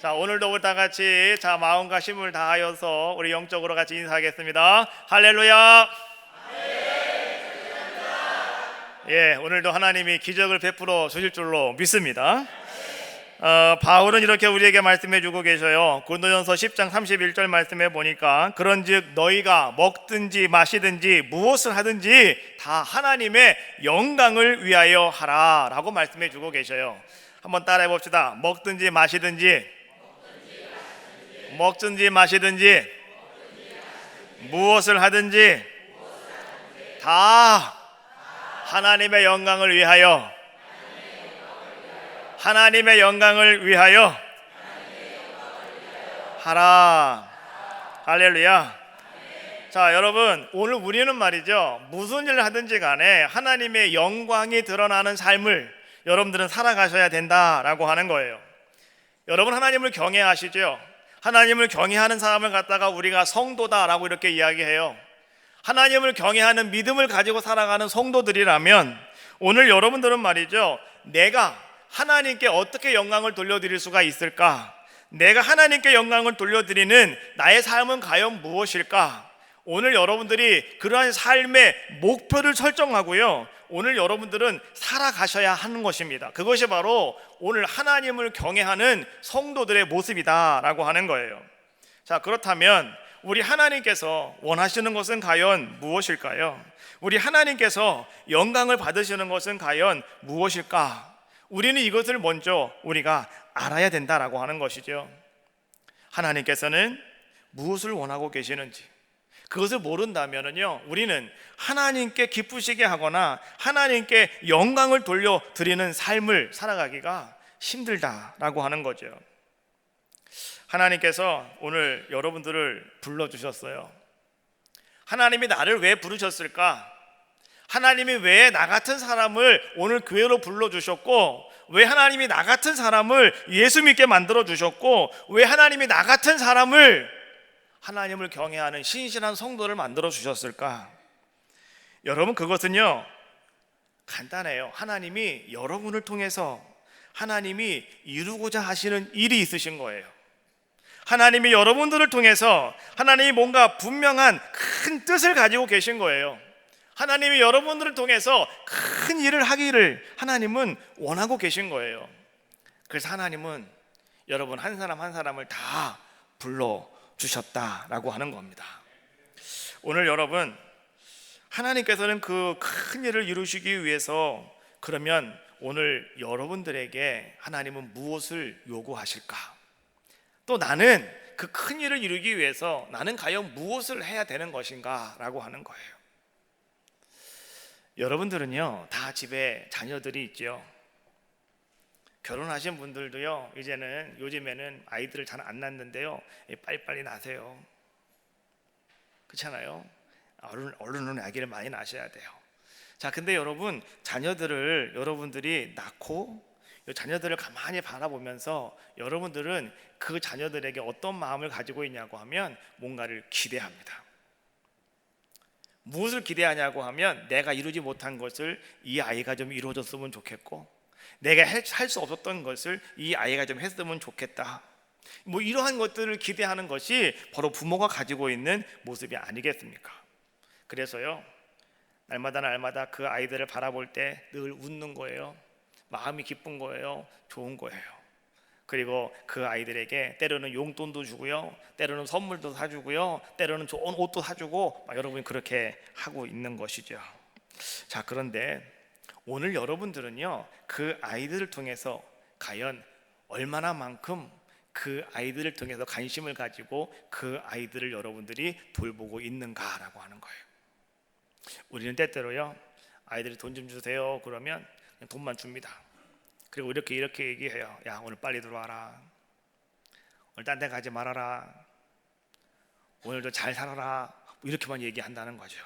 자, 오늘도 우리 다 같이 마음과 힘을 다하여서 우리 영적으로 같이 인사하겠습니다. 할렐루야. 예, 오늘도 하나님이 기적을 베풀어 주실 줄로 믿습니다. 바울은 이렇게 우리에게 말씀해 주고 계셔요. 고린도전서 10장 31절 말씀해 보니까 그런즉 너희가 먹든지 마시든지 무엇을 하든지 다 하나님의 영광을 위하여 하라 라고 말씀해 주고 계셔요. 한번 따라해 봅시다. 먹든지 마시든지 무엇을 하든지 다 하나님의 영광을 위하여 하라. 할렐루야. 자, 여러분, 오늘 우리는 말이죠, 무슨 일을 하든지 간에 하나님의 영광이 드러나는 삶을 여러분들은 살아가셔야 된다라고 하는 거예요. 여러분, 하나님을 경외하시죠? 하나님을 경외하는 사람을 갖다가 우리가 성도다라고 이렇게 이야기해요. 하나님을 경외하는 믿음을 가지고 살아가는 성도들이라면 오늘 여러분들은 말이죠, 내가 하나님께 어떻게 영광을 돌려드릴 수가 있을까? 내가 하나님께 영광을 돌려드리는 나의 삶은 과연 무엇일까? 오늘 여러분들이 그러한 삶의 목표를 설정하고요, 오늘 여러분들은 살아가셔야 하는 것입니다. 그것이 바로 오늘 하나님을 경외하는 성도들의 모습이다라고 하는 거예요. 자, 그렇다면 우리 하나님께서 원하시는 것은 과연 무엇일까요? 우리 하나님께서 영광을 받으시는 것은 과연 무엇일까? 우리는 이것을 먼저 우리가 알아야 된다라고 하는 것이죠. 하나님께서는 무엇을 원하고 계시는지 그것을 모른다면요, 우리는 하나님께 기쁘시게 하거나 하나님께 영광을 돌려드리는 삶을 살아가기가 힘들다라고 하는 거죠. 하나님께서 오늘 여러분들을 불러주셨어요. 하나님이 나를 왜 부르셨을까? 하나님이 왜 나 같은 사람을 오늘 교회로 불러주셨고, 왜 하나님이 나 같은 사람을 예수 믿게 만들어주셨고, 왜 하나님이 나 같은 사람을 하나님을 경외하는 신실한 성도를 만들어주셨을까? 여러분, 그것은요 간단해요. 하나님이 여러분을 통해서 하나님이 이루고자 하시는 일이 있으신 거예요. 하나님이 여러분들을 통해서 하나님이 뭔가 분명한 큰 뜻을 가지고 계신 거예요. 하나님이 여러분들을 통해서 큰 일을 하기를 하나님은 원하고 계신 거예요. 그래서 하나님은 여러분 한 사람 한 사람을 다 불러주셨다라고 하는 겁니다. 오늘 여러분, 하나님께서는 그 큰 일을 이루시기 위해서 그러면 오늘 여러분들에게 하나님은 무엇을 요구하실까? 또 나는 그 큰 일을 이루기 위해서 나는 과연 무엇을 해야 되는 것인가? 라고 하는 거예요. 여러분들은요 다 집에 자녀들이 있죠. 결혼하신 분들도요 요즘에는 아이들을 잘 안 낳는데요, 빨리빨리 낳으세요. 그렇잖아요. 얼른 아기를 많이 낳으셔야 돼요. 자, 근데 여러분, 자녀들을 여러분들이 낳고 자녀들을 가만히 바라보면서 여러분들은 그 자녀들에게 어떤 마음을 가지고 있냐고 하면 뭔가를 기대합니다. 무엇을 기대하냐고 하면 내가 이루지 못한 것을 이 아이가 좀 이루어졌으면 좋겠고, 내가 할 수 없었던 것을 이 아이가 좀 했으면 좋겠다, 뭐 이러한 것들을 기대하는 것이 바로 부모가 가지고 있는 모습이 아니겠습니까? 그래서요 날마다 그 아이들을 바라볼 때 늘 웃는 거예요. 마음이 기쁜 거예요. 좋은 거예요. 그리고 그 아이들에게 때로는 용돈도 주고요, 때로는 선물도 사주고요, 때로는 좋은 옷도 사주고 여러분이 그렇게 하고 있는 것이죠. 자, 그런데 오늘 여러분들은요 그 아이들을 통해서 과연 얼마나만큼 그 아이들을 통해서 관심을 가지고 그 아이들을 여러분들이 돌보고 있는가라고 하는 거예요. 우리는 때때로요 아이들이 돈 좀 주세요 그러면 그냥 돈만 줍니다. 그리고 이렇게 얘기해요. 야, 오늘 빨리 들어와라. 오늘 딴 데 가지 말아라. 오늘도 잘 살아라. 이렇게만 얘기한다는 거죠.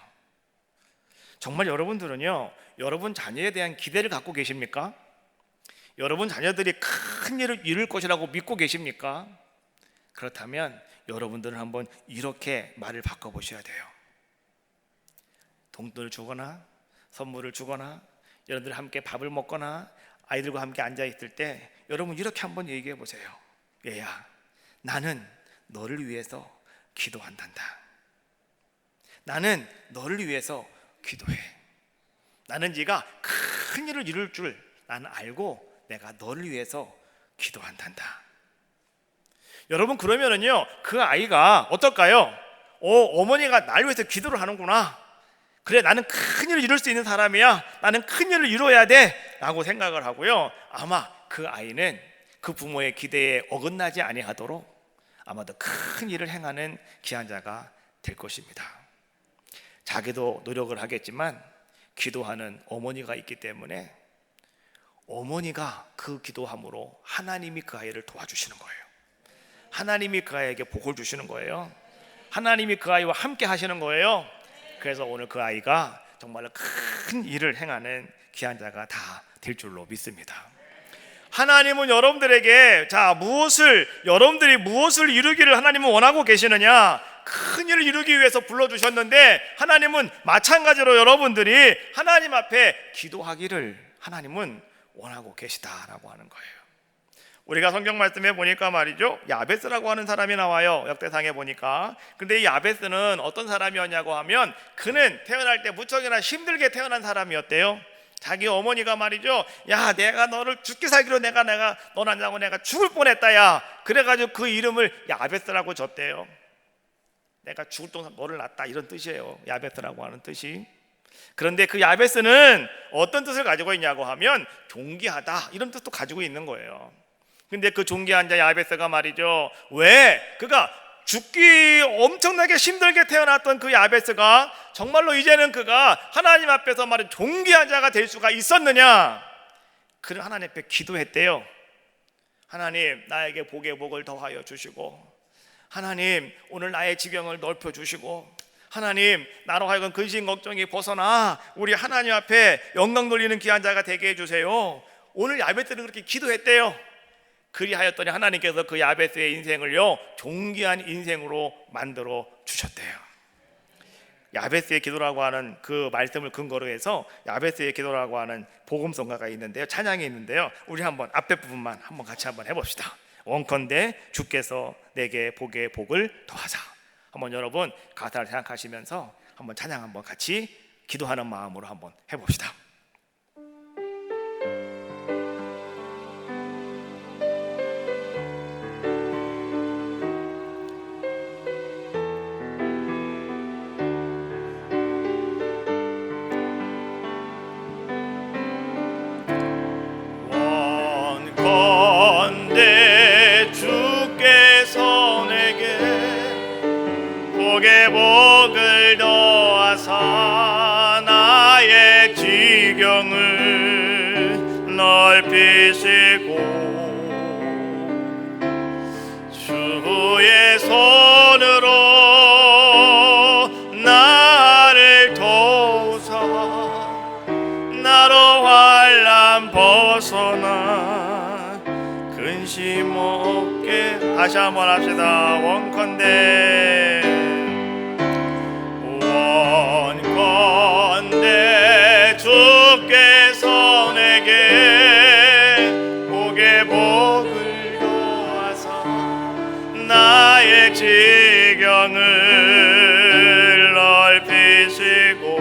정말 여러분들은요 여러분 자녀에 대한 기대를 갖고 계십니까? 여러분 자녀들이 큰 일을 이룰 것이라고 믿고 계십니까? 그렇다면 여러분들은 한번 이렇게 말을 바꿔보셔야 돼요. 돈을 주거나 선물을 주거나 여러분들 함께 밥을 먹거나 아이들과 함께 앉아있을 때 여러분 이렇게 한번 얘기해 보세요. 얘야, 나는 너를 위해서 기도한단다. 나는 너를 위해서 기도해. 나는 네가 큰 일을 이룰 줄 나는 알고 내가 너를 위해서 기도한단다. 여러분, 그러면은요, 그 아이가 어떨까요? 어머니가 날 위해서 기도를 하는구나. 그래, 나는 큰 일을 이룰 수 있는 사람이야. 나는 큰 일을 이루어야 돼 라고 생각을 하고요, 아마 그 아이는 그 부모의 기대에 어긋나지 아니하도록 아마도 큰 일을 행하는 귀한 자가 될 것입니다. 자기도 노력을 하겠지만 기도하는 어머니가 있기 때문에 어머니가 그 기도함으로 하나님이 그 아이를 도와주시는 거예요. 하나님이 그 아이에게 복을 주시는 거예요. 하나님이 그 아이와 함께 하시는 거예요. 그래서 오늘 그 아이가 정말로 큰 일을 행하는 귀한 자가 다 될 줄로 믿습니다. 하나님은 여러분들에게 여러분들이 무엇을 이루기를 하나님은 원하고 계시느냐? 큰 일을 이루기 위해서 불러주셨는데 하나님은 마찬가지로 여러분들이 하나님 앞에 기도하기를 하나님은 원하고 계시다라고 하는 거예요. 우리가 성경 말씀에 보니까 말이죠, 야베스라고 하는 사람이 나와요. 역대상에 보니까. 근데 이 야베스는 어떤 사람이었냐고 하면 그는 태어날 때 무척이나 힘들게 태어난 사람이었대요. 자기 어머니가 말이죠, 야, 내가 너를 죽게 살기로 내가 너 낳냐고 내가 죽을 뻔했다 야. 그래가지고 그 이름을 야베스라고 줬대요. 내가 죽을 동안 너를 낳았다, 이런 뜻이에요. 야베스라고 하는 뜻이. 그런데 그 야베스는 어떤 뜻을 가지고 있냐고 하면 존귀하다, 이런 뜻도 가지고 있는 거예요. 근데 그 존귀한 자 야베스가 말이죠, 왜 그가 죽기 엄청나게 힘들게 태어났던 그 야베스가 정말로 이제는 그가 하나님 앞에서 말은 존귀한 자가 될 수가 있었느냐? 그는 하나님 앞에 기도했대요. 하나님, 나에게 복의 복을 더하여 주시고, 하나님, 오늘 나의 지경을 넓혀 주시고, 하나님, 나로 하여금 근심 걱정이 벗어나 우리 하나님 앞에 영광 돌리는 귀한 자가 되게 해주세요. 오늘 야베스는 그렇게 기도했대요. 그리하였더니 하나님께서 그 야베스의 인생을요, 존귀한 인생으로 만들어 주셨대요. 야베스의 기도라고 하는 그 말씀을 근거로 해서 야베스의 기도라고 하는 복음성가가 있는데요, 찬양이 있는데요, 우리 한번 앞에 부분만 한번 같이 한번 해봅시다. 원컨대 주께서 내게 복의 복을 더하사. 한번 여러분 가사를 생각하시면서 한번 찬양 한번 같이 기도하는 마음으로 한번 해봅시다. 원컨대 주께서 내게 복의 복을 더하사 나의 지경을 넓히시고 주의 손으로 나를 도우사 나로 환난 벗어나 근심 없게. 다시 한번 합시다. 원컨대 주께서 내게 복의 복을 더하사 나의 지경을 넓히시고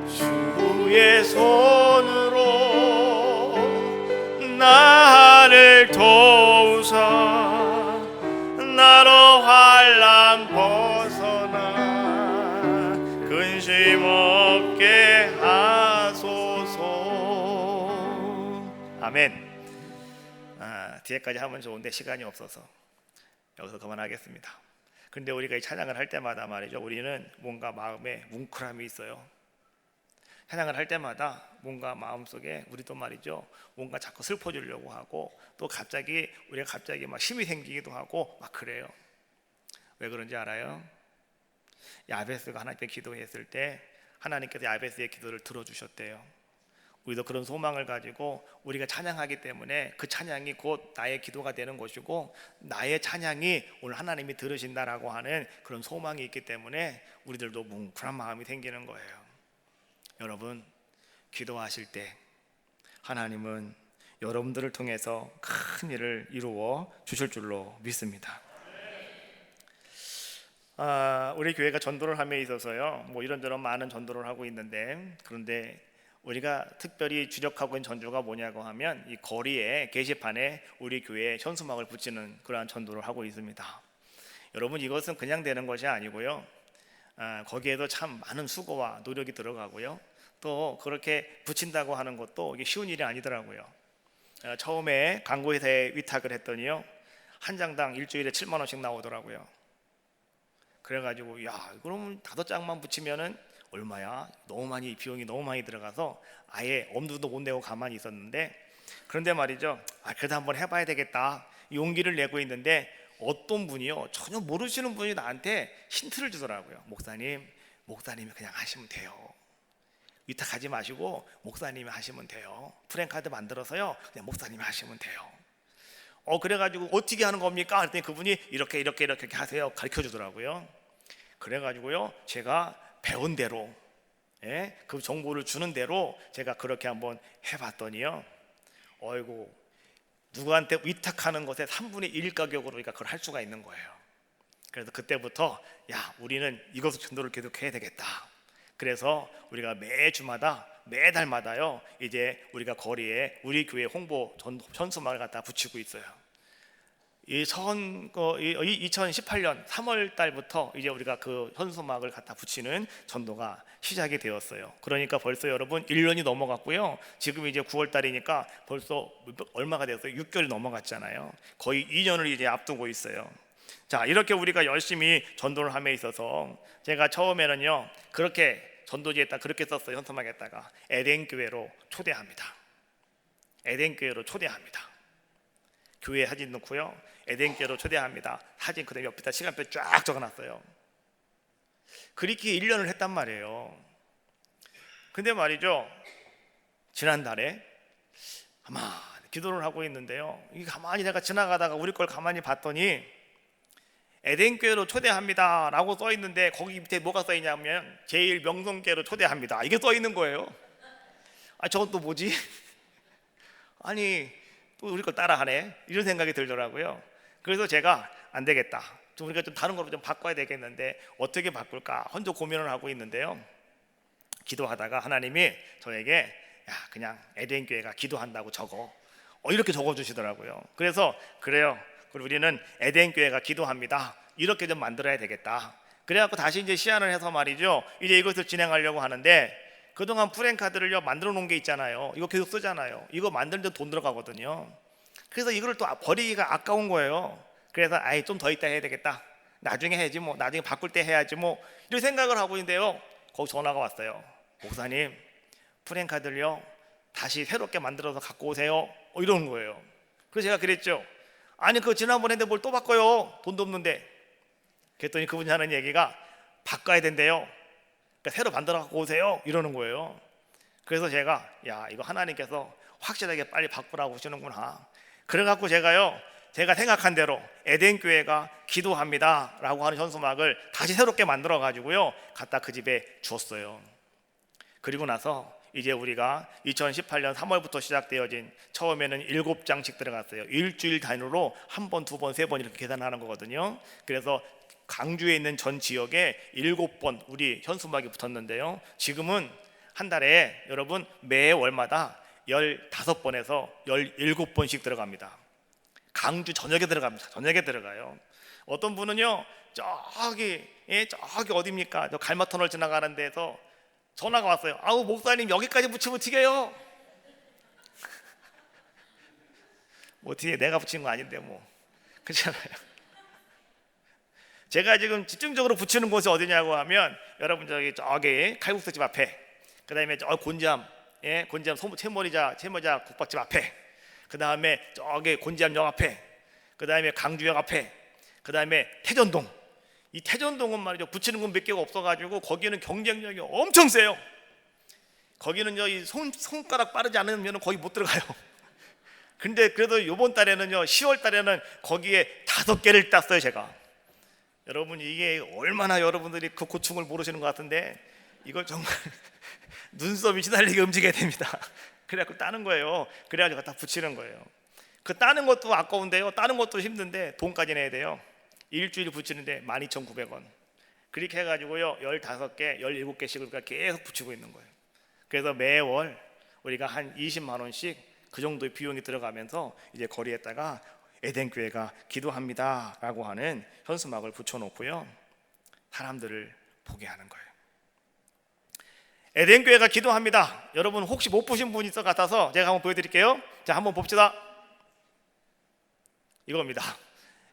주의 손으로 나를 도우사 나로 환난 벗어나 근심 없게 하소서. 아멘. 뒤에까지 하면 좋은데 시간이 없어서 여기서 그만하겠습니다. 근데 우리가 이 찬양을 할 때마다 말이죠, 우리는 뭔가 마음에 뭉클함이 있어요. 찬양을 할 때마다 뭔가 마음속에 우리도 말이죠, 뭔가 자꾸 슬퍼지려고 하고 또 우리가 갑자기 막 힘이 생기기도 하고 막 그래요. 왜 그런지 알아요? 야베스가 하나님께 기도했을 때 하나님께서 야베스의 기도를 들어주셨대요. 우리도 그런 소망을 가지고 우리가 찬양하기 때문에 그 찬양이 곧 나의 기도가 되는 것이고 나의 찬양이 오늘 하나님이 들으신다라고 하는 그런 소망이 있기 때문에 우리들도 뭉클한 마음이 생기는 거예요. 여러분, 기도하실 때 하나님은 여러분들을 통해서 큰 일을 이루어 주실 줄로 믿습니다. 우리 교회가 전도를 함에 있어서요, 뭐 이런저런 많은 전도를 하고 있는데, 그런데 우리가 특별히 주력하고 있는 전도가 뭐냐고 하면 이 거리에 게시판에 우리 교회에 현수막을 붙이는 그러한 전도를 하고 있습니다. 여러분, 이것은 그냥 되는 것이 아니고요, 거기에도 참 많은 수고와 노력이 들어가고요, 또 그렇게 붙인다고 하는 것도 이게 쉬운 일이 아니더라고요. 처음에 광고회사에 위탁을 했더니요, 한 장당 일주일에 7만 원씩 나오더라고요. 그래가지고 야, 그러면 5장만 붙이면은 얼마야? 너무 많이, 비용이 너무 많이 들어가서 아예 엄두도 못 내고 가만히 있었는데, 그런데 말이죠, 그래도 한번 해봐야 되겠다 용기를 내고 있는데, 어떤 분이요, 전혀 모르시는 분이 나한테 힌트를 주더라고요. 목사님이 그냥 하시면 돼요. 위탁하지 마시고 목사님이 하시면 돼요. 프랜카드 만들어서요, 그냥 목사님이 하시면 돼요. 그래가지고 어떻게 하는 겁니까? 그랬더니 그분이 이렇게 하세요, 가르쳐 주더라고요. 그래가지고요, 제가 배운 대로, 그 정보를 주는 대로 제가 그렇게 한번 해봤더니요, 어이구, 누구한테 위탁하는 것에 3분의 1 가격으로 우리가 그걸 할 수가 있는 거예요. 그래서 그때부터 야, 우리는 이것을 전도를 계속 해야 되겠다. 그래서 우리가 매주마다, 매달마다요, 이제 우리가 거리에 우리 교회 홍보 현수막을 갖다 붙이고 있어요. 2018년 3월 달부터 이제 우리가 그 현수막을 갖다 붙이는 전도가 시작이 되었어요. 그러니까 벌써 여러분 1년이 넘어갔고요. 지금 이제 9월 달이니까 벌써 얼마가 됐어요? 6개월이 넘어갔잖아요. 거의 2년을 이제 앞두고 있어요. 자, 이렇게 우리가 열심히 전도를 함에 있어서 제가 처음에는요, 그렇게 전도지에다 그렇게 썼어요. 현수막에다가 에덴교회로 초대합니다. 에덴교회로 초대합니다. 교회 사진 넣고요, 에덴교회로 초대합니다. 사진 그다음에 옆에다 시간표 쫙 적어놨어요. 그렇게 1년을 했단 말이에요. 근데 말이죠, 지난달에 아마 기도를 하고 있는데요, 이게 가만히 내가 지나가다가 우리 걸 가만히 봤더니 에덴교회로 초대합니다 라고 써 있는데, 거기 밑에 뭐가 써 있냐면 제1명성교회로 초대합니다, 이게 써 있는 거예요. 저건 또 뭐지? 아니, 또 우리 걸 따라하네, 이런 생각이 들더라고요. 그래서 제가 안 되겠다, 우리가 좀 다른 걸로 좀 바꿔야 되겠는데 어떻게 바꿀까 혼자 고민을 하고 있는데요, 기도하다가 하나님이 저에게 야, 그냥 에덴교회가 기도한다고 적어, 이렇게 적어주시더라고요. 그래서 그래요, 그리고 우리는 에덴교회가 기도합니다, 이렇게 좀 만들어야 되겠다. 그래갖고 다시 이제 시안을 해서 말이죠, 이제 이것을 진행하려고 하는데, 그동안 프랜카드를요 만들어 놓은 게 있잖아요. 이거 계속 쓰잖아요. 이거 만드는데 돈 들어가거든요. 그래서 이거를 또 버리기가 아까운 거예요. 그래서 좀 더 있다 해야 되겠다, 나중에 해야지 뭐, 나중에 바꿀 때 해야지 뭐, 이런 생각을 하고 있는데요, 거기 전화가 왔어요. 목사님, 프랜카드를요 다시 새롭게 만들어서 갖고 오세요, 이러는 거예요. 그래서 제가 그랬죠. 아니, 그거 지난번에 했는데 뭘 또 바꿔요, 돈도 없는데. 그랬더니 그분이 하는 얘기가 바꿔야 된대요. 그러니까 새로 만들어 갖고 오세요, 이러는 거예요. 그래서 제가 야, 이거 하나님께서 확실하게 빨리 바꾸라고 하시는구나. 그래갖고 제가 생각한 대로 에덴교회가 기도합니다 라고 하는 현수막을 다시 새롭게 만들어 가지고요 갖다 그 집에 주었어요. 그리고 나서 이제 우리가 2018년 3월부터 시작되어진, 처음에는 7장씩 들어갔어요. 일주일 단위로 1번, 2번, 3번 이렇게 계산하는 거거든요. 그래서 강주에 있는 전 지역에 7번 우리 현수막이 붙었는데요, 지금은 한 달에 여러분 매월마다 15번에서 17번씩 들어갑니다. 강주 전역에 들어갑니다. 전역에 들어가요. 어떤 분은요, 저기 어디입니까, 저 갈마터널 지나가는 데서 전화가 왔어요. 아우, 목사님 여기까지 붙이면 튀겨요. 뭐 어떻게 내가 붙인 거 아닌데 뭐, 그렇잖아요. 제가 지금 집중적으로 붙이는 곳이 어디냐고 하면, 여러분 저기 칼국수집 앞에, 그 다음에 곤지암, 곤지암 채머리자 국밥집 앞에, 그 다음에 저기 곤지암역 앞에, 그 다음에 강주역 앞에, 그 다음에 태전동. 이 태전동은 말이죠, 붙이는 건 몇 개가 없어가지고 거기는 경쟁력이 엄청 세요. 거기는요, 이 손가락 빠르지 않으면 거기 못 들어가요. 근데 그래도 이번 달에는요, 10월 달에는 거기에 5개를 땄어요, 제가. 여러분, 이게 얼마나 여러분들이 그 고충을 모르시는 것 같은데, 이걸 정말 눈썹이 시달리게 움직여야 됩니다. 그래갖고 따는 거예요. 그래가지고 갖다 붙이는 거예요. 그 따는 것도 아까운데요, 따는 것도 힘든데 돈까지 내야 돼요. 일주일 붙이는데 12,900원. 그렇게 해가지고요 15개, 17개씩을 계속 붙이고 있는 거예요. 그래서 매월 우리가 한 20만 원씩 그 정도의 비용이 들어가면서 이제 거리에다가 에덴교회가 기도합니다 라고 하는 현수막을 붙여놓고요 사람들을 보게 하는 거예요. 에덴교회가 기도합니다. 여러분 혹시 못 보신 분 있을 것 같아서 제가 한번 보여드릴게요. 자, 한번 봅시다. 이겁니다.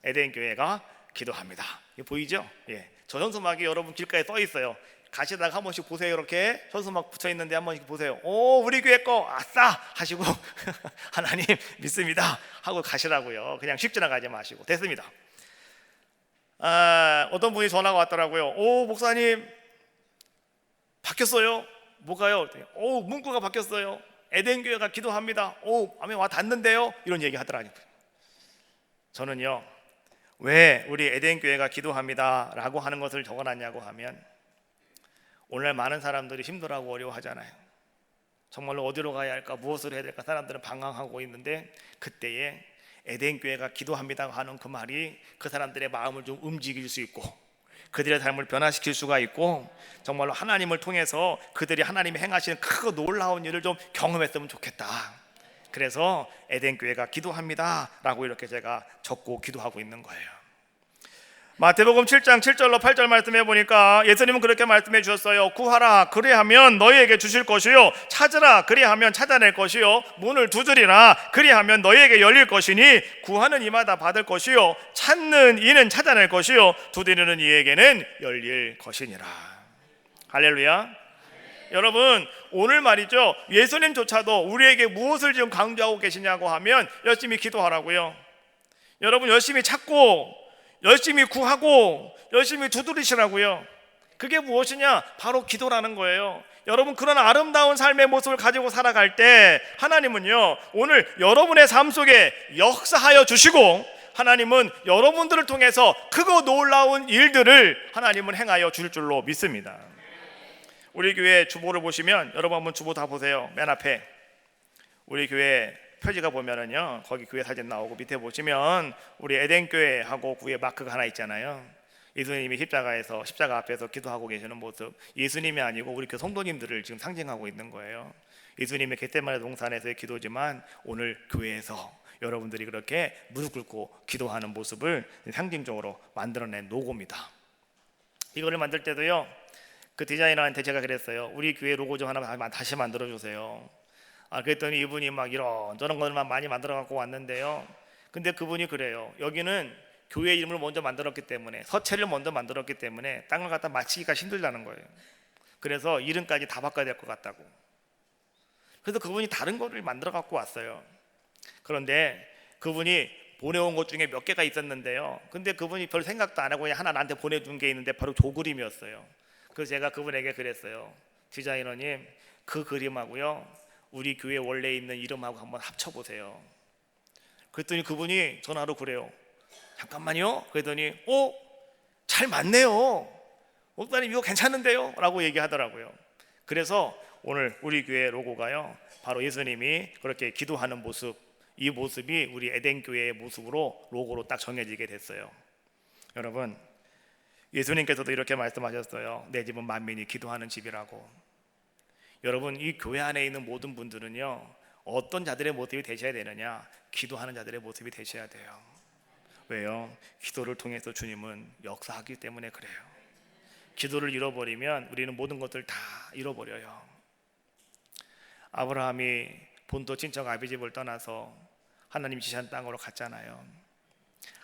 에덴교회가 기도합니다. 이거 보이죠? 예. 저 현수막이 여러분 길가에 써 있어요. 가시다가 한 번씩 보세요. 이렇게 현수막 붙여 있는데 한 번씩 보세요. 오, 우리 교회 거 아싸 하시고 하나님 믿습니다 하고 가시라고요. 그냥 휙 지나가지 마시고. 됐습니다. 어떤 분이 전화가 왔더라고요. 오, 목사님 바뀌었어요. 뭐가요? 오, 문구가 바뀌었어요. 에덴교회가 기도합니다. 오, 아멘 와 닿는데요. 이런 얘기 하더라고요. 저는요, 왜 우리 에덴교회가 기도합니다 라고 하는 것을 적어놨냐고 하면, 오늘날 많은 사람들이 힘들어하고 어려워하잖아요. 정말로 어디로 가야 할까, 무엇을 해야 될까 사람들은 방황하고 있는데, 그때에 에덴교회가 기도합니다 하는 그 말이 그 사람들의 마음을 좀 움직일 수 있고 그들의 삶을 변화시킬 수가 있고, 정말로 하나님을 통해서 그들이 하나님이 행하시는 크고 놀라운 일을 좀 경험했으면 좋겠다. 그래서 에덴교회가 기도합니다 라고 이렇게 제가 적고 기도하고 있는 거예요. 마태복음 7장 7절로 8절 말씀해 보니까 예수님은 그렇게 말씀해 주셨어요. 구하라 그리하면 너희에게 주실 것이요, 찾으라 그리하면 찾아낼 것이요, 문을 두드리라 그리하면 너희에게 열릴 것이니 구하는 이마다 받을 것이요, 찾는 이는 찾아낼 것이요, 두드리는 이에게는 열릴 것이니라. 할렐루야. 여러분 오늘 말이죠, 예수님조차도 우리에게 무엇을 지금 강조하고 계시냐고 하면 열심히 기도하라고요. 여러분 열심히 찾고 열심히 구하고 열심히 두드리시라고요. 그게 무엇이냐? 바로 기도라는 거예요. 여러분 그런 아름다운 삶의 모습을 가지고 살아갈 때 하나님은요 오늘 여러분의 삶 속에 역사하여 주시고, 하나님은 여러분들을 통해서 크고 놀라운 일들을 하나님은 행하여 줄 줄로 믿습니다. 우리 교회 주보를 보시면, 여러분 한번 주보 다 보세요. 맨 앞에 우리 교회 표지가 보면은요 거기 교회 사진 나오고, 밑에 보시면 우리 에덴교회하고 위에 마크가 하나 있잖아요. 예수님이 십자가 앞에서 기도하고 계시는 모습, 예수님이 아니고 우리 그 성도님들을 지금 상징하고 있는 거예요. 예수님의 겟세마네 동산에서의 기도지만 오늘 교회에서 여러분들이 그렇게 무릎 꿇고 기도하는 모습을 상징적으로 만들어낸 로고입니다. 이거를 만들 때도요 그 디자이너한테 제가 그랬어요. 우리 교회 로고 좀 하나 다시 만들어 주세요. 그랬더니 이분이 막 이런저런 것들만 많이 만들어 갖고 왔는데요, 근데 그분이 그래요. 여기는 교회 이름을 먼저 만들었기 때문에, 서체를 먼저 만들었기 때문에 땅을 갖다 맞히기가 힘들다는 거예요. 그래서 이름까지 다 바꿔야 될 것 같다고. 그래서 그분이 다른 거를 만들어 갖고 왔어요. 그런데 그분이 보내온 것 중에 몇 개가 있었는데요, 근데 그분이 별 생각도 안 하고 그냥 하나 나한테 보내준 게 있는데 바로 조 그림이었어요. 그래서 제가 그분에게 그랬어요. 디자이너님, 그 그림하고요 우리 교회 원래 있는 이름하고 한번 합쳐보세요. 그랬더니 그분이 전화로 그래요. 잠깐만요. 그랬더니 잘 맞네요. 목사님 이거 괜찮은데요? 라고 얘기하더라고요. 그래서 오늘 우리 교회 로고가요 바로 예수님이 그렇게 기도하는 모습, 이 모습이 우리 에덴교회의 모습으로 로고로 딱 정해지게 됐어요. 여러분 예수님께서도 이렇게 말씀하셨어요. 내 집은 만민이 기도하는 집이라고. 여러분 이 교회 안에 있는 모든 분들은요 어떤 자들의 모습이 되셔야 되느냐? 기도하는 자들의 모습이 되셔야 돼요. 왜요? 기도를 통해서 주님은 역사하기 때문에 그래요. 기도를 잃어버리면 우리는 모든 것들 다 잃어버려요. 아브라함이 본토 친척 아비집을 떠나서 하나님 지시한 땅으로 갔잖아요.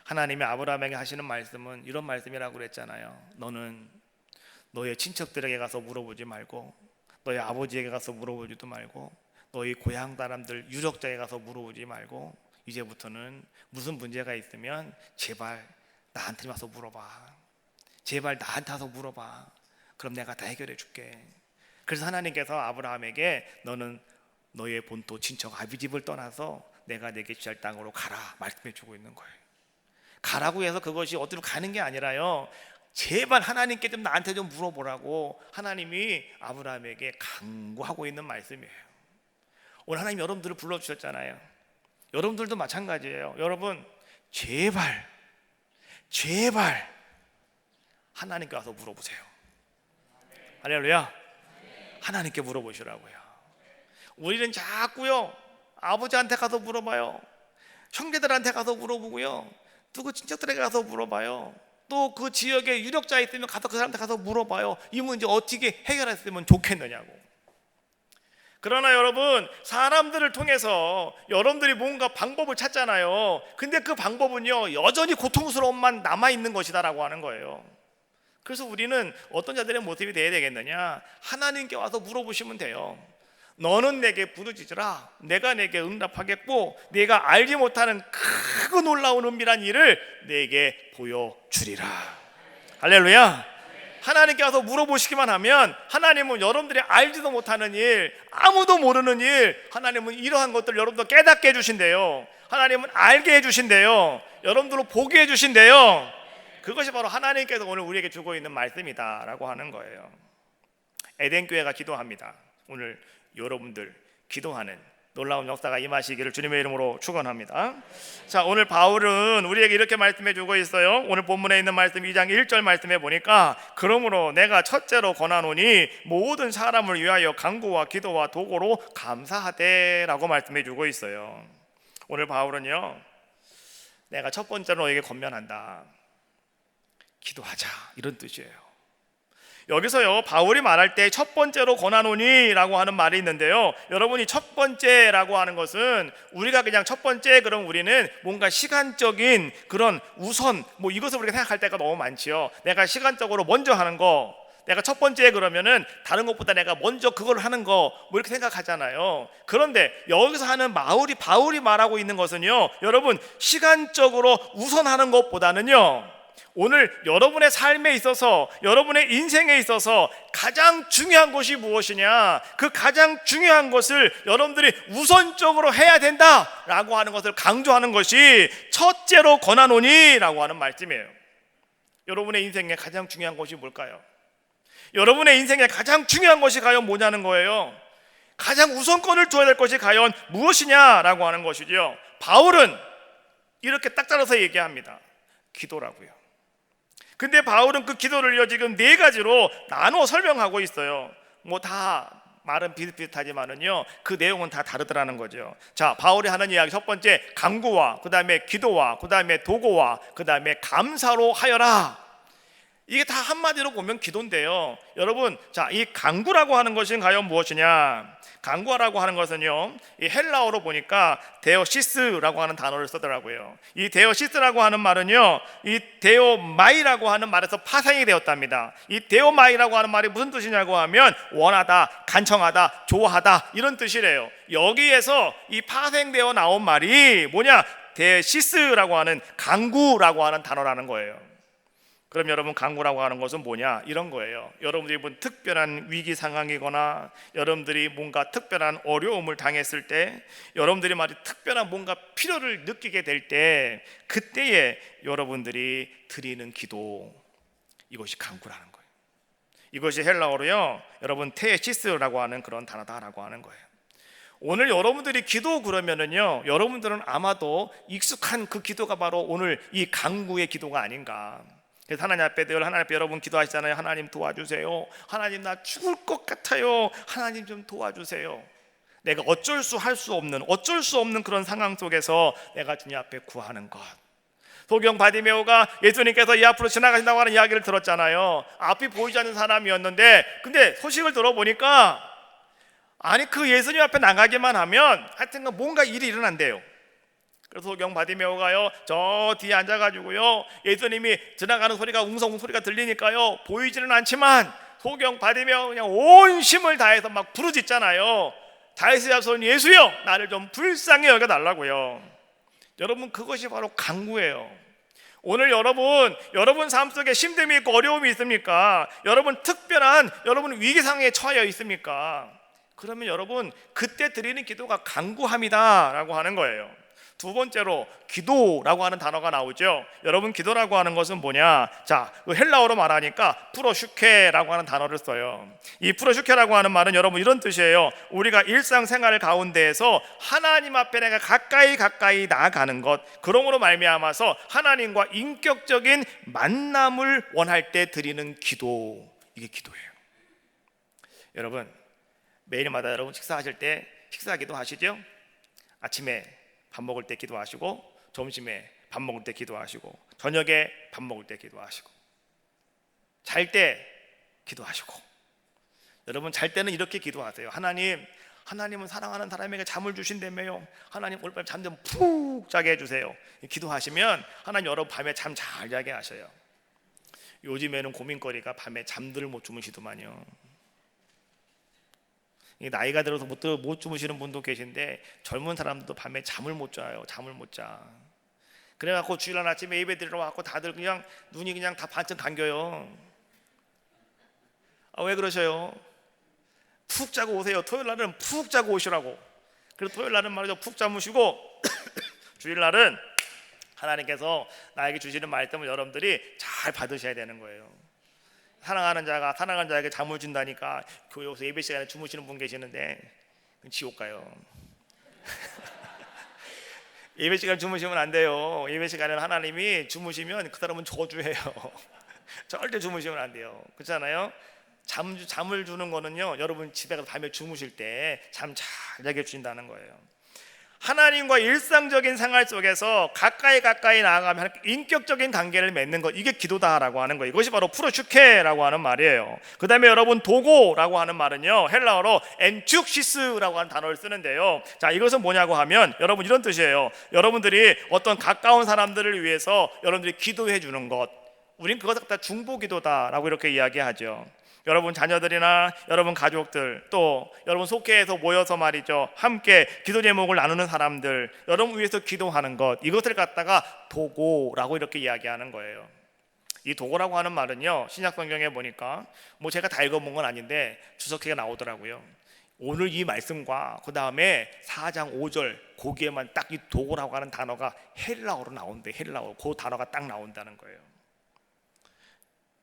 하나님이 아브라함에게 하시는 말씀은 이런 말씀이라고 그랬잖아요. 너는 너의 친척들에게 가서 물어보지 말고, 너희 아버지에게 가서 물어보지도 말고, 너희 고향 사람들 유력자에게 가서 물어보지 말고, 이제부터는 무슨 문제가 있으면 제발 나한테 와서 물어봐. 제발 나한테 와서 물어봐. 그럼 내가 다 해결해 줄게. 그래서 하나님께서 아브라함에게 너는 너의 본토 친척 아비집을 떠나서 내가 내게 지시할 땅으로 가라 말씀해 주고 있는 거예요. 가라고 해서 그것이 어디로 가는 게 아니라요, 제발 하나님께 좀 나한테 좀 물어보라고 하나님이 아브라함에게 강구하고 있는 말씀이에요. 오늘 하나님 여러분들을 불러주셨잖아요. 여러분들도 마찬가지예요. 여러분 제발 하나님께 와서 물어보세요. 할렐루야. 하나님께 물어보시라고요. 우리는 자꾸요 아버지한테 가서 물어봐요. 형제들한테 가서 물어보고요. 또 그 친척들에게 가서 물어봐요. 또 그 지역에 유력자 있으면 가서 그 사람한테 가서 물어봐요. 이 문제 어떻게 해결했으면 좋겠느냐고. 그러나 여러분, 사람들을 통해서 여러분들이 뭔가 방법을 찾잖아요. 근데 그 방법은요 여전히 고통스러움만 남아있는 것이다라고 하는 거예요. 그래서 우리는 어떤 자들의 모습이 되어야 되겠느냐? 하나님께 와서 물어보시면 돼요. 너는 내게 부르짖으라. 내가 내게 응답하겠고 내가 알지 못하는 크고 놀라운 은밀한 일을 내게 보여주리라. 할렐루야. 하나님께 와서 물어보시기만 하면 하나님은 여러분들이 알지도 못하는 일, 아무도 모르는 일, 하나님은 이러한 것들 여러분도 깨닫게 해주신대요. 하나님은 알게 해주신대요. 여러분들로 보게 해주신대요. 그것이 바로 하나님께서 오늘 우리에게 주고 있는 말씀이다 라고 하는 거예요. 에덴교회가 기도합니다. 오늘 여러분들 기도하는 놀라운 역사가 임하시기를 주님의 이름으로 축원합니다. 자, 오늘 바울은 우리에게 이렇게 말씀해 주고 있어요. 오늘 본문에 있는 말씀 2장 1절 말씀에 보니까 그러므로 내가 첫째로 권하노니 모든 사람을 위하여 간구와 기도와 도고로 감사하되 라고 말씀해 주고 있어요. 오늘 바울은요 내가 첫 번째로 너에게 권면한다. 기도하자 이런 뜻이에요. 여기서요 바울이 말할 때 첫 번째로 권하노니 라고 하는 말이 있는데요, 여러분이 첫 번째라고 하는 것은 우리가 그냥 첫 번째 그럼 우리는 뭔가 시간적인 그런 우선 뭐 이것을 우리가 생각할 때가 너무 많지요. 내가 시간적으로 먼저 하는 거, 내가 첫 번째 그러면은 다른 것보다 내가 먼저 그걸 하는 거 뭐 이렇게 생각하잖아요. 그런데 여기서 하는 바울이 말하고 있는 것은요 여러분 시간적으로 우선하는 것보다는요 오늘 여러분의 삶에 있어서 여러분의 인생에 있어서 가장 중요한 것이 무엇이냐, 그 가장 중요한 것을 여러분들이 우선적으로 해야 된다라고 하는 것을 강조하는 것이 첫째로 권하노니 라고 하는 말씀이에요. 여러분의 인생에 가장 중요한 것이 뭘까요? 여러분의 인생에 가장 중요한 것이 과연 뭐냐는 거예요. 가장 우선권을 둬야 될 것이 과연 무엇이냐라고 하는 것이죠. 바울은 이렇게 딱 잘라서 얘기합니다. 기도라고요. 근데 바울은 그 기도를요 지금 네 가지로 나눠 설명하고 있어요. 뭐 다 말은 비슷비슷하지만은요 그 내용은 다 다르더라는 거죠. 자, 바울이 하는 이야기 첫 번째 간구와 그 다음에 기도와 그 다음에 도고와 그 다음에 감사로 하여라. 이게 다 한마디로 보면 기도인데요. 여러분, 자, 이 간구라고 하는 것은 과연 무엇이냐? 간구라고 하는 것은요, 이 헬라어로 보니까 데오시스라고 하는 단어를 쓰더라고요. 이 데오시스라고 하는 말은요, 이 데오마이라고 하는 말에서 파생이 되었답니다. 이 데오마이라고 하는 말이 무슨 뜻이냐고 하면 원하다, 간청하다, 좋아하다 이런 뜻이래요. 여기에서 이 파생되어 나온 말이 뭐냐? 데시스라고 하는 간구라고 하는 단어라는 거예요. 그럼 여러분 간구라고 하는 것은 뭐냐? 이런 거예요. 여러분들이 본 특별한 위기 상황이거나 여러분들이 뭔가 특별한 어려움을 당했을 때, 여러분들이 말이 특별한 뭔가 필요를 느끼게 될 때, 그때에 여러분들이 드리는 기도, 이것이 간구라는 거예요. 이것이 헬라어로요 여러분 테시스라고 하는 그런 단어다라고 하는 거예요. 오늘 여러분들이 기도 그러면은요 여러분들은 아마도 익숙한 그 기도가 바로 오늘 이 간구의 기도가 아닌가. 그래서 하나님 앞에 늘 하나님 앞에 여러분 기도하시잖아요. 하나님 도와주세요. 하나님 나 죽을 것 같아요. 하나님 좀 도와주세요. 내가 어쩔 수 없는 그런 상황 속에서 내가 주님 앞에 구하는 것. 소경 바디메오가 예수님께서 이 앞으로 지나가신다고 하는 이야기를 들었잖아요. 앞이 보이지 않는 사람이었는데 근데 소식을 들어보니까 아니 그 예수님 앞에 나가기만 하면 하여튼 뭔가 일이 일어난대요. 그래서 소경 바디메오가요 저 뒤에 앉아가지고요 예수님이 지나가는 소리가 웅성웅 소리가 들리니까요 보이지는 않지만 소경 바디메오 그냥 온 힘을 다해서 막 부르짖잖아요. 다윗의 자손 예수여 나를 좀 불쌍히 여겨달라고요. 여러분 그것이 바로 간구예요. 오늘 여러분 삶 속에 힘듦이 있고 어려움이 있습니까? 여러분 특별한 여러분 위기 상황에 처해 있습니까? 그러면 여러분 그때 드리는 기도가 간구함이다 라고 하는 거예요. 두 번째로 기도라고 하는 단어가 나오죠. 여러분, 기도라고 하는 것은 뭐냐? 자, 헬라어로 말하니까 프로슈케라고 하는 단어를 써요. 이 프로슈케라고 하는 말은 여러분 이런 뜻이에요. 우리가 일상생활 가운데에서 하나님 앞에 내가 가까이 나아가는 것, 그러므로 말미암아서 하나님과 인격적인 만남을 원할 때 드리는 기도, 이게 기도예요. 여러분, 매일마다 여러분 식사하실 때 식사 기도하시죠? 아침에 밥 먹을 때 기도하시고, 점심에 밥 먹을 때 기도하시고, 저녁에 밥 먹을 때 기도하시고, 잘 때 기도하시고. 여러분, 잘 때는 이렇게 기도하세요. 하나님은 사랑하는 사람에게 잠을 주신다며요. 하나님 오늘 밤에 잠 좀 푹 자게 해주세요. 기도하시면 하나님 여러분 밤에 잠 잘 자게 하셔요. 요즘에는 고민거리가 밤에 잠들을 못 주무시더만요. 나이가 들어서 못 주무시는 분도 계신데 젊은 사람들도 밤에 잠을 못 자요. 잠을 못 자. 그래갖고 주일날 아침에 예배 드리러 와갖고 다들 그냥 눈이 그냥 다 반쯤 감겨요. 왜 그러셔요? 푹 자고 오세요. 토요일날은 푹 자고 오시라고. 그래서 토요일날은 말이죠, 푹 잠으시고 주일날은 하나님께서 나에게 주시는 말씀을 여러분들이 잘 받으셔야 되는 거예요. 사랑하는 자가 사랑하는 자에게 잠을 준다니까 교회 에서 예배 시간에 주무시는 분 계시는데 지옥 가요. 예배 시간 주무시면 안 돼요. 예배 시간에는 하나님이 주무시면 그 사람은 저주해요. 절대 주무시면 안 돼요. 그렇잖아요? 잠을 주는 거는요, 여러분 집에 가서 밤에 주무실 때 잠 잘 자게 주신다는 거예요. 하나님과 일상적인 생활 속에서 가까이 나아가면 인격적인 관계를 맺는 것, 이게 기도다라고 하는 거예요. 이것이 바로 프로슈케라고 하는 말이에요. 그 다음에 여러분, 도고라고 하는 말은요, 헬라어로 엔축시스라고 하는 단어를 쓰는데요. 자, 이것은 뭐냐고 하면 여러분 이런 뜻이에요. 여러분들이 어떤 가까운 사람들을 위해서 여러분들이 기도해 주는 것, 우린 그것을 갖다 중보기도다라고 이렇게 이야기하죠. 여러분 자녀들이나 여러분 가족들, 또 여러분 속회에서 모여서 말이죠, 함께 기도 제목을 나누는 사람들, 여러분 위해서 기도하는 것, 이것을 갖다가 도고라고 이렇게 이야기하는 거예요. 이 도고라고 하는 말은요, 신약 성경에 보니까 제가 다 읽어본 건 아닌데 주석회가 나오더라고요. 오늘 이 말씀과 그 다음에 4장 5절 거기에만 딱 이 도고라고 하는 단어가 헬라어로 나온대. 헬라어 그 단어가 딱 나온다는 거예요.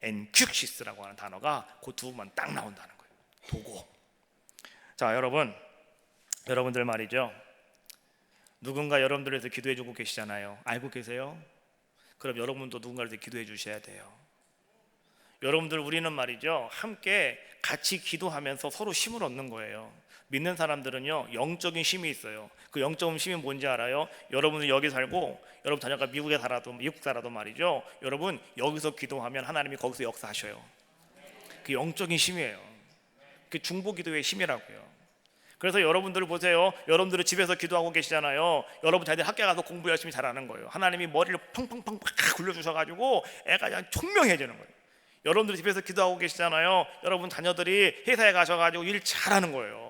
엔큐시스라고 하는 단어가 그 두 번만 딱 나온다는 거예요. 도고. 자, 여러분들 말이죠, 누군가 여러분들을 위해서 기도해 주고 계시잖아요. 알고 계세요? 그럼 여러분도 누군가를 위해서 기도해 주셔야 돼요. 여러분들, 우리는 말이죠, 함께 같이 기도하면서 서로 힘을 얻는 거예요. 믿는 사람들은요, 영적인 힘이 있어요. 그 영적인 힘이 뭔지 알아요? 여러분은 여기 살고 여러분 자녀가 미국 살아도 말이죠, 여러분 여기서 기도하면 하나님이 거기서 역사하셔요. 그 영적인 힘이에요. 그 중보기도의 힘이라고요. 그래서 여러분들 보세요. 여러분들은 집에서 기도하고 계시잖아요. 여러분 자녀들 학교 가서 공부 열심히 잘하는 거예요. 하나님이 머리를 펑펑펑 굴려주셔가지고 애가 그냥 총명해지는 거예요. 여러분들이 집에서 기도하고 계시잖아요. 여러분 자녀들이 회사에 가셔가지고 일 잘하는 거예요.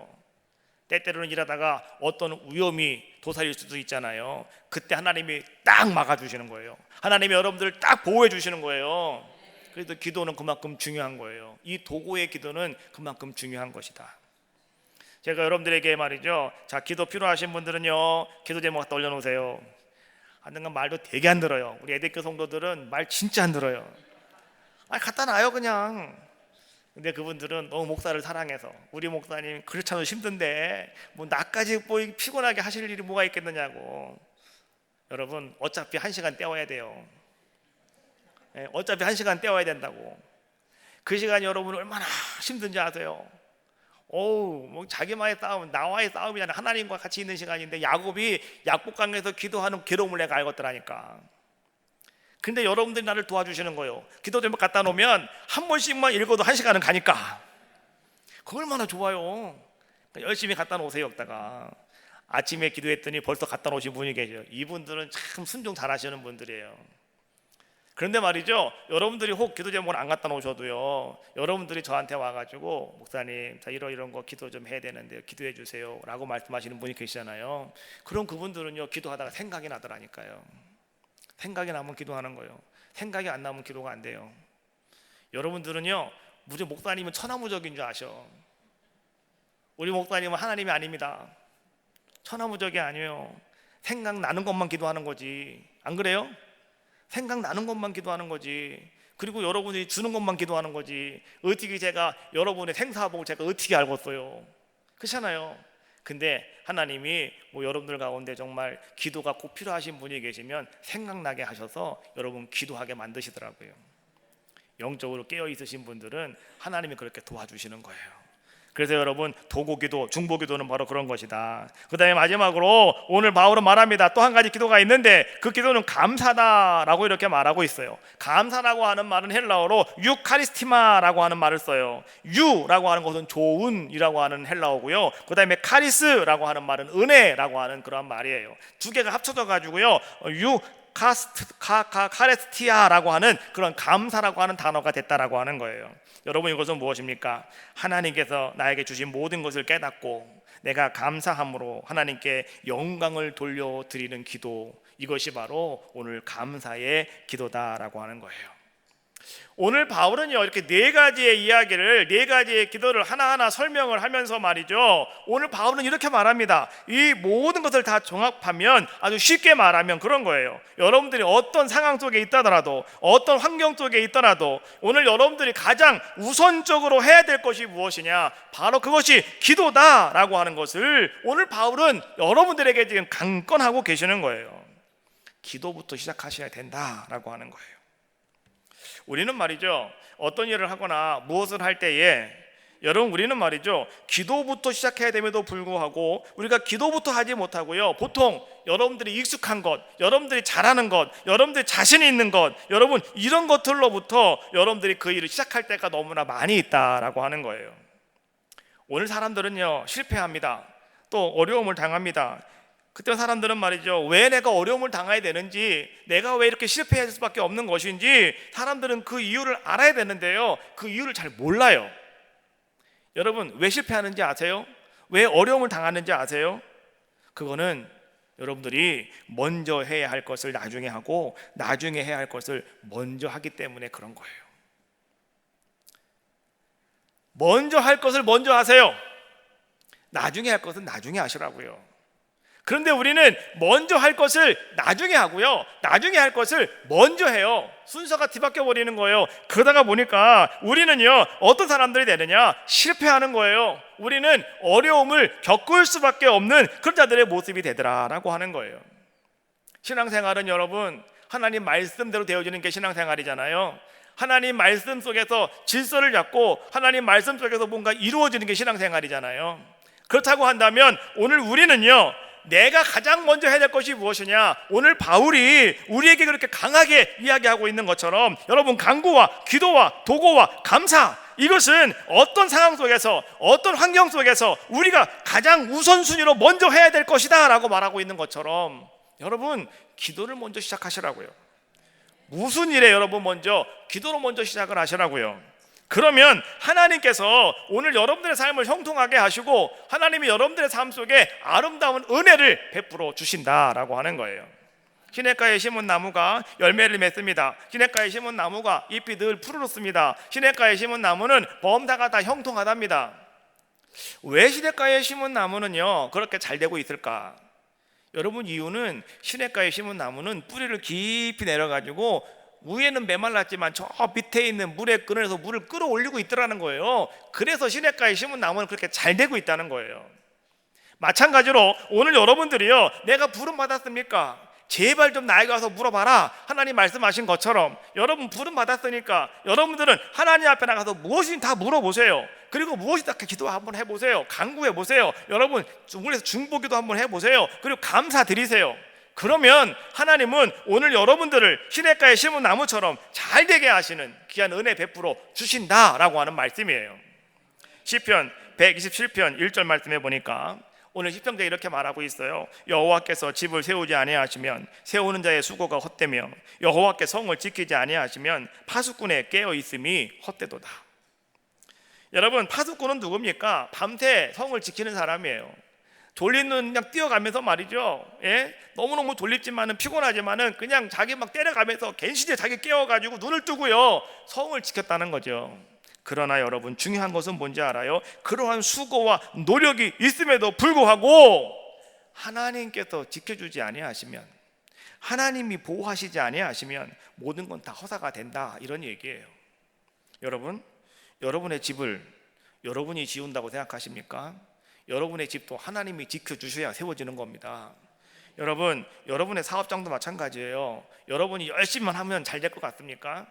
때때로는 일하다가 어떤 위험이 도사릴 수도 있잖아요. 그때 하나님이 딱 막아주시는 거예요. 하나님이 여러분들을 딱 보호해 주시는 거예요. 그래서 기도는 그만큼 중요한 거예요. 이 도고의 기도는 그만큼 중요한 것이다. 제가 여러분들에게 말이죠, 자, 기도 필요하신 분들은요, 기도 제목 갖다 올려놓으세요. 하여튼 말도 되게 안 들어요. 우리 애대교 성도들은 말 진짜 안 들어요. 갖다 놔요 그냥. 근데 그분들은 너무 목사를 사랑해서, 우리 목사님 그렇잖아도 힘든데 나까지 피곤하게 하실 일이 뭐가 있겠느냐고. 여러분, 어차피 1시간 때워야 돼요. 어차피 1시간 때워야 된다고. 그 시간이 여러분 얼마나 힘든지 아세요? 자기만의 싸움, 나와의 싸움이잖아요. 하나님과 같이 있는 시간인데 야곱이 약복강에서 기도하는 괴로움을 내가 알겠더라니까. 근데 여러분들이 나를 도와주시는 거예요. 기도 제목 갖다 놓으면 한 번씩만 읽어도 1시간은 가니까. 그거 얼마나 좋아요. 열심히 갖다 놓으세요. 여기다가 아침에 기도했더니 벌써 갖다 놓으신 분이 계셔요. 이분들은 참 순종 잘하시는 분들이에요. 그런데 말이죠, 여러분들이 혹 기도 제목을 안 갖다 놓으셔도요, 여러분들이 저한테 와가지고 목사님, 자 이런 거 기도 좀 해야 되는데요, 기도해 주세요 라고 말씀하시는 분이 계시잖아요. 그럼 그분들은요, 기도하다가 생각이 나더라니까요. 생각이 나면 기도하는 거예요. 생각이 안 나면 기도가 안 돼요. 여러분들은요, 무슨 목사님은 천하무적인 줄 아셔. 우리 목사님은 하나님이 아닙니다. 천하무적이 아니에요. 생각나는 것만 기도하는 거지. 안 그래요? 생각나는 것만 기도하는 거지. 그리고 여러분이 주는 것만 기도하는 거지. 어떻게 제가 여러분의 생사복을 제가 어떻게 알겠어요? 그렇잖아요. 근데 하나님이 여러분들 가운데 정말 기도가 꼭 필요하신 분이 계시면 생각나게 하셔서 여러분 기도하게 만드시더라고요. 영적으로 깨어 있으신 분들은 하나님이 그렇게 도와주시는 거예요. 그래서 여러분, 도고기도, 중보기도는 바로 그런 것이다. 그 다음에 마지막으로 오늘 바울은 말합니다. 또 한 가지 기도가 있는데 그 기도는 감사다라고 이렇게 말하고 있어요. 감사라고 하는 말은 헬라어로 유카리스티마라고 하는 말을 써요. 유라고 하는 것은 좋은이라고 하는 헬라어고요. 그 다음에 카리스라고 하는 말은 은혜라고 하는 그런 말이에요. 두 개가 합쳐져 가지고요, 카레스티아라고 하는 그런 감사라고 하는 단어가 됐다라고 하는 거예요. 여러분, 이것은 무엇입니까? 하나님께서 나에게 주신 모든 것을 깨닫고 내가 감사함으로 하나님께 영광을 돌려드리는 기도, 이것이 바로 오늘 감사의 기도다라고 하는 거예요. 오늘 바울은요, 이렇게 네 가지의 이야기를, 네 가지의 기도를 하나하나 설명을 하면서 말이죠, 오늘 바울은 이렇게 말합니다. 이 모든 것을 다 종합하면, 아주 쉽게 말하면 그런 거예요. 여러분들이 어떤 상황 속에 있다더라도, 어떤 환경 속에 있더라도 오늘 여러분들이 가장 우선적으로 해야 될 것이 무엇이냐, 바로 그것이 기도다라고 하는 것을 오늘 바울은 여러분들에게 지금 강권하고 계시는 거예요. 기도부터 시작하셔야 된다라고 하는 거예요. 우리는 말이죠, 어떤 일을 하거나 무엇을 할 때에, 여러분, 우리는 말이죠, 기도부터 시작해야 됨에도 불구하고 우리가 기도부터 하지 못하고요, 보통 여러분들이 익숙한 것, 여러분들이 잘하는 것, 여러분들이 자신 있는 것, 여러분 이런 것들로부터 여러분들이 그 일을 시작할 때가 너무나 많이 있다라고 하는 거예요. 오늘 사람들은요, 실패합니다. 또 어려움을 당합니다. 그때 사람들은 말이죠, 왜 내가 어려움을 당해야 되는지, 내가 왜 이렇게 실패할 수밖에 없는 것인지 사람들은 그 이유를 알아야 되는데요, 그 이유를 잘 몰라요. 여러분, 왜 실패하는지 아세요? 왜 어려움을 당하는지 아세요? 그거는 여러분들이 먼저 해야 할 것을 나중에 하고 나중에 해야 할 것을 먼저 하기 때문에 그런 거예요. 먼저 할 것을 먼저 하세요. 나중에 할 것은 나중에 하시라고요. 그런데 우리는 먼저 할 것을 나중에 하고요, 나중에 할 것을 먼저 해요. 순서가 뒤바뀌어 버리는 거예요. 그러다가 보니까 우리는요, 어떤 사람들이 되느냐, 실패하는 거예요. 우리는 어려움을 겪을 수밖에 없는 그런 자들의 모습이 되더라라고 하는 거예요. 신앙생활은 여러분, 하나님 말씀대로 되어지는 게 신앙생활이잖아요. 하나님 말씀 속에서 질서를 잡고 하나님 말씀 속에서 뭔가 이루어지는 게 신앙생활이잖아요. 그렇다고 한다면 오늘 우리는요, 내가 가장 먼저 해야 될 것이 무엇이냐, 오늘 바울이 우리에게 그렇게 강하게 이야기하고 있는 것처럼 여러분, 간구와 기도와 도고와 감사, 이것은 어떤 상황 속에서, 어떤 환경 속에서 우리가 가장 우선순위로 먼저 해야 될 것이다 라고 말하고 있는 것처럼, 여러분, 기도를 먼저 시작하시라고요. 무슨 일에 여러분 먼저 기도로 먼저 시작을 하시라고요. 그러면 하나님께서 오늘 여러분들의 삶을 형통하게 하시고 하나님이 여러분들의 삶 속에 아름다운 은혜를 베풀어 주신다라고 하는 거예요. 시냇가에 심은 나무가 열매를 맺습니다. 시냇가에 심은 나무가 잎이 늘 푸르렀습니다. 시냇가에 심은 나무는 범사가 다 형통하답니다. 왜 시냇가에 심은 나무는요 그렇게 잘 되고 있을까? 여러분, 이유는 시냇가에 심은 나무는 뿌리를 깊이 내려가지고 위에는 메말랐지만 저 밑에 있는 물에 끈에서 물을 끌어올리고 있더라는 거예요. 그래서 시냇가에 심은 나무는 그렇게 잘 되고 있다는 거예요. 마찬가지로 오늘 여러분들이요, 내가 부름 받았습니까? 제발 좀 나에게 와서 물어봐라. 하나님 말씀하신 것처럼 여러분 부름 받았으니까 여러분들은 하나님 앞에 나가서 무엇이든 다 물어보세요. 그리고 무엇이든 다 기도 한번 해보세요. 간구해 보세요. 여러분 우리에서 중보기도 한번 해보세요. 그리고 감사드리세요. 그러면 하나님은 오늘 여러분들을 시냇가에 심은 나무처럼 잘 되게 하시는 귀한 은혜 베풀어 주신다라고 하는 말씀이에요. 시편 127편 1절 말씀해 보니까 오늘 시편자가 이렇게 말하고 있어요. 여호와께서 집을 세우지 아니하시면 세우는 자의 수고가 헛되며 여호와께 성을 지키지 아니하시면 파수꾼의 깨어 있음이 헛되도다. 여러분, 파수꾼은 누굽니까? 밤새 성을 지키는 사람이에요. 졸린 눈 그냥 뛰어가면서 말이죠. 예? 너무너무 졸립지만은 피곤하지만은 그냥 자기 막 때려가면서 갠신에 자기 깨워가지고 눈을 뜨고요 성을 지켰다는 거죠. 그러나 여러분, 중요한 것은 뭔지 알아요? 그러한 수고와 노력이 있음에도 불구하고 하나님께서 지켜주지 아니하시면, 하나님이 보호하시지 아니하시면 모든 건 다 허사가 된다, 이런 얘기예요. 여러분, 여러분의 집을 여러분이 지운다고 생각하십니까? 여러분의 집도 하나님이 지켜주셔야 세워지는 겁니다. 여러분, 여러분의 사업장도 마찬가지예요. 여러분이 열심히만 하면 잘 될 것 같습니까?